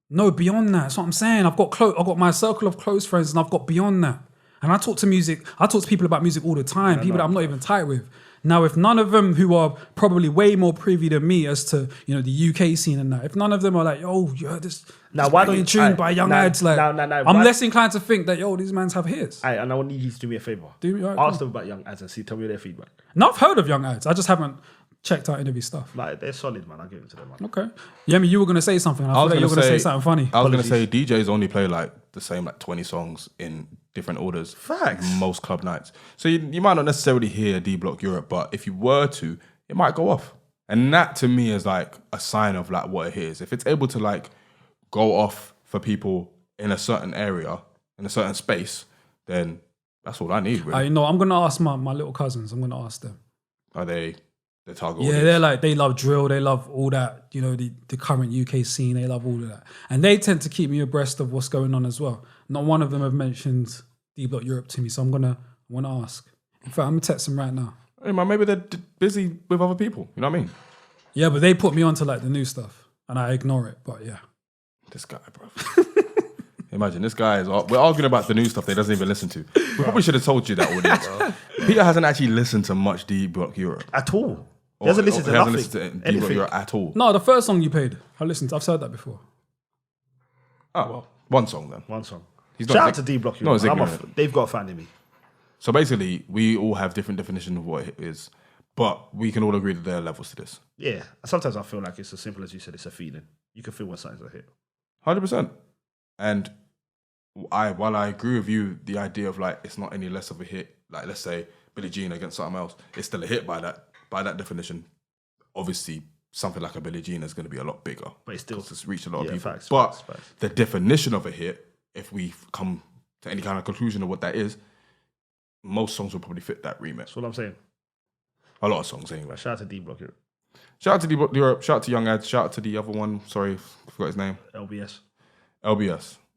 No, beyond that. That's what I'm saying. I've got my circle of close friends, and I've got beyond that. And I talk to people about music all the time, people that I'm not even tight with. Now, if none of them who are probably way more privy than me as to, the UK scene and that, if none of them are like, yo, you heard this why don't you tuned by young ads, like, I'm less inclined to think that, these mans have hits. And I want you to do me a favour. Ask them about young ads and tell me their feedback. Now, I've heard of young ads. I just haven't checked out any of his stuff. Like, they're solid, man. I'll give it to them, man. Okay. Yeah, I mean, you were going to say something. And I feel like you were going to say something funny. I was going to say DJs only play like the same 20 songs in different orders. Facts. Most club nights. So you might not necessarily hear D Block Europe, but if you were to, it might go off. And that to me is like a sign of like what it is. If it's able to like go off for people in a certain area, in a certain space, then that's all I need, really. I'm going to ask my little cousins. I'm going to ask them. Are they the target Yeah, audience? they're like, they love drill. They love all that, the current UK scene. They love all of that. And they tend to keep me abreast of what's going on as well. Not one of them have mentioned D-Block Europe to me. So I'm going to ask. In fact, I'm going to text them right now. Hey man, maybe they're busy with other people. You know what I mean? Yeah, but they put me onto like the new stuff and I ignore it. But yeah. This guy, bro. Imagine, this guy is... We're arguing about the new stuff they doesn't even listen to. We probably should have told you that, audience. Peter hasn't actually listened to much D-Block Europe. At all. He hasn't listened to nothing. He hasn't listened to D-Block Europe at all. No, the first song you played, I've heard that before. Oh, well, one song then. One song. He's Shout out to D-Block Europe. They've got a fan in me. So basically, we all have different definitions of what it is, but we can all agree that there are levels to this. Yeah. Sometimes I feel like it's as simple as you said, it's a feeling. You can feel when something's a hit. 100%. And while I agree with you, the idea of like it's not any less of a hit, like let's say Billie Jean against something else, it's still a hit by that definition. Obviously, something like a Billie Jean is going to be a lot bigger, but it's still it's reached a lot of people. Facts. The definition of a hit, if we come to any kind of conclusion of what that is, most songs will probably fit that remit. That's what I'm saying. A lot of songs anyway. Shout out to D-Block Europe. Shout out to D-Block Europe. Shout out to Young Ads. Shout out to the other one. Sorry, I forgot his name. LBS.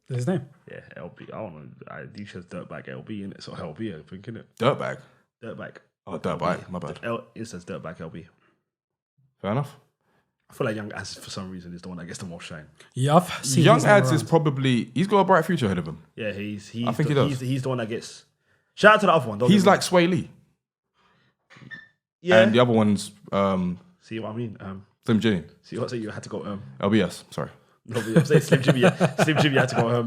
His name? Yeah, LB. I don't know. He says Dirtbag LB in it, so LB, I think, innit? Dirtbag? Dirtbag. Oh, Dirtbag. My bad. It says Dirtbag LB. Fair enough. I feel like Young Ads, for some reason, is the one that gets the most shine. Yeah, I've seen Young Ads is probably... He's got a bright future ahead of him. Yeah, I think he does. He's the one that gets... Shout out to the other one. He's like Sway Lee. Yeah. And the other one's... See what I mean? Slim Jimmy. See what I say? You had to go... LBS, sorry. No, but I'm saying Slim Jimmy. Slim Jimmy had to go...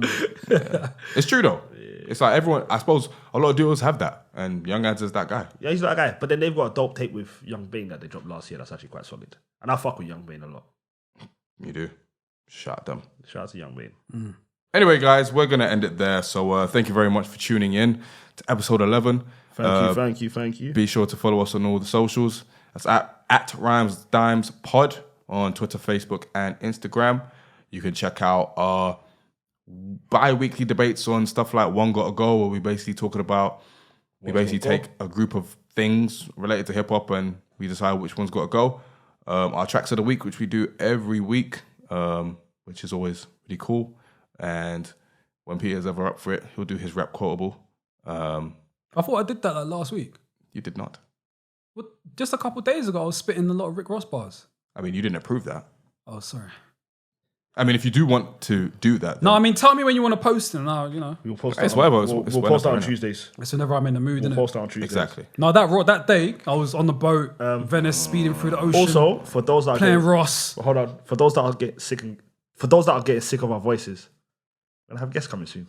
Yeah. It's true though. Yeah. It's like everyone... I suppose a lot of duos have that. And Young Ads is that guy. Yeah, he's that guy. But then they've got a dope tape with Young Bane that they dropped last year. That's actually quite solid. And I fuck with Young Bane a lot. You do. Shout out them. Shout out to Young Bane. Mm. Anyway, guys, we're going to end it there. So thank you very much for tuning in to episode 11. Thank you. Be sure to follow us on all the socials. That's at Rhymes Dimes Pod on Twitter, Facebook, and Instagram. You can check out our bi-weekly debates on stuff like One Gotta Go, where we basically talking about, we basically take a group of things related to hip-hop and we decide which one's got to go. Our tracks of the week, which we do every week, which is always really cool. And when Peter's ever up for it, he'll do his rap quotable. I thought I did that like last week. You did not. Well, just a couple of days ago, I was spitting a lot of Rick Ross bars. I mean, you didn't approve that. Oh, sorry. I mean, if you do want to do that... No, I mean, tell me when you want to post it and I'll, We'll post it's whatever. We'll post that on Tuesdays. It's whenever I'm in the mood, We'll post that on Tuesdays. Exactly. No, that day, I was on the boat, Venice, speeding through the ocean. Also, for those that are playing Ross. Hold on. For those that are getting sick of our voices, we'll have guests coming soon.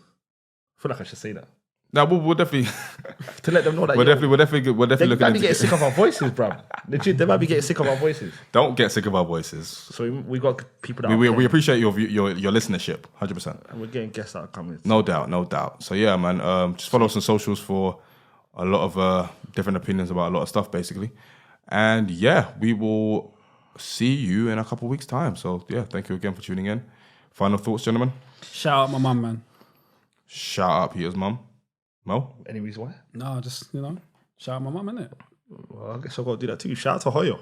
I feel like I should say that. No, we'll definitely... to let them know that we're definitely they looking might be getting sick of our voices, bro. Legit, they might be getting sick of our voices. Don't get sick of our voices. So we got people that we appreciate your listenership, 100%. And we're getting guests that are coming. No doubt. So yeah, man, just follow us on socials for a lot of different opinions about a lot of stuff, basically. And yeah, we will see you in a couple of weeks' time. So yeah, thank you again for tuning in. Final thoughts, gentlemen? Shout out my mum, man. Shout out Peter's mum. Mo? Any reason why? No, just, shout out my mum, innit? Well, I guess I've got to do that too. Shout out to Hoyo.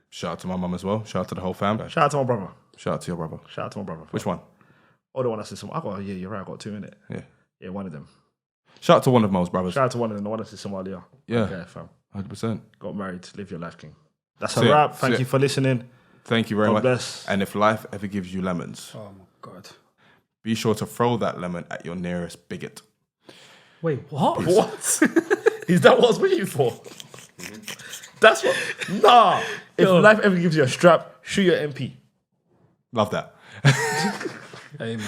Shout out to my mum as well. Shout out to the whole fam. Shout out to my brother. Shout out to your brother. Shout out to my brother. Which one? Oh, the one that said some. Yeah, you're right. I got two in it. Yeah, one of them. Shout out to one of Mo's brothers. Shout out to one of them. The one that said Somalia. Yeah. Okay, fam. 100%. Got married. Live your life, king. That's a wrap. Thank you for listening. Thank you very much. Bless. And if life ever gives you lemons, oh my God, be sure to throw that lemon at your nearest bigot. Wait, what? What? Is that what I was waiting for? That's what. Nah. If Yo. life ever gives you a strap, shoot your MP. Love that. Hey man,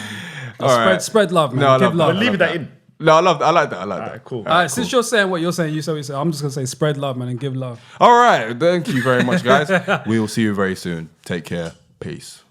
All right. spread love, man. No, I Give love love. that. But leave that in. No, I love that. I like that. I like that. Alright, cool. All right, since you're saying what you're saying, you say what you say. I'm just gonna say spread love, man, and give love. All right. Thank you very much, guys. We will see you very soon. Take care. Peace.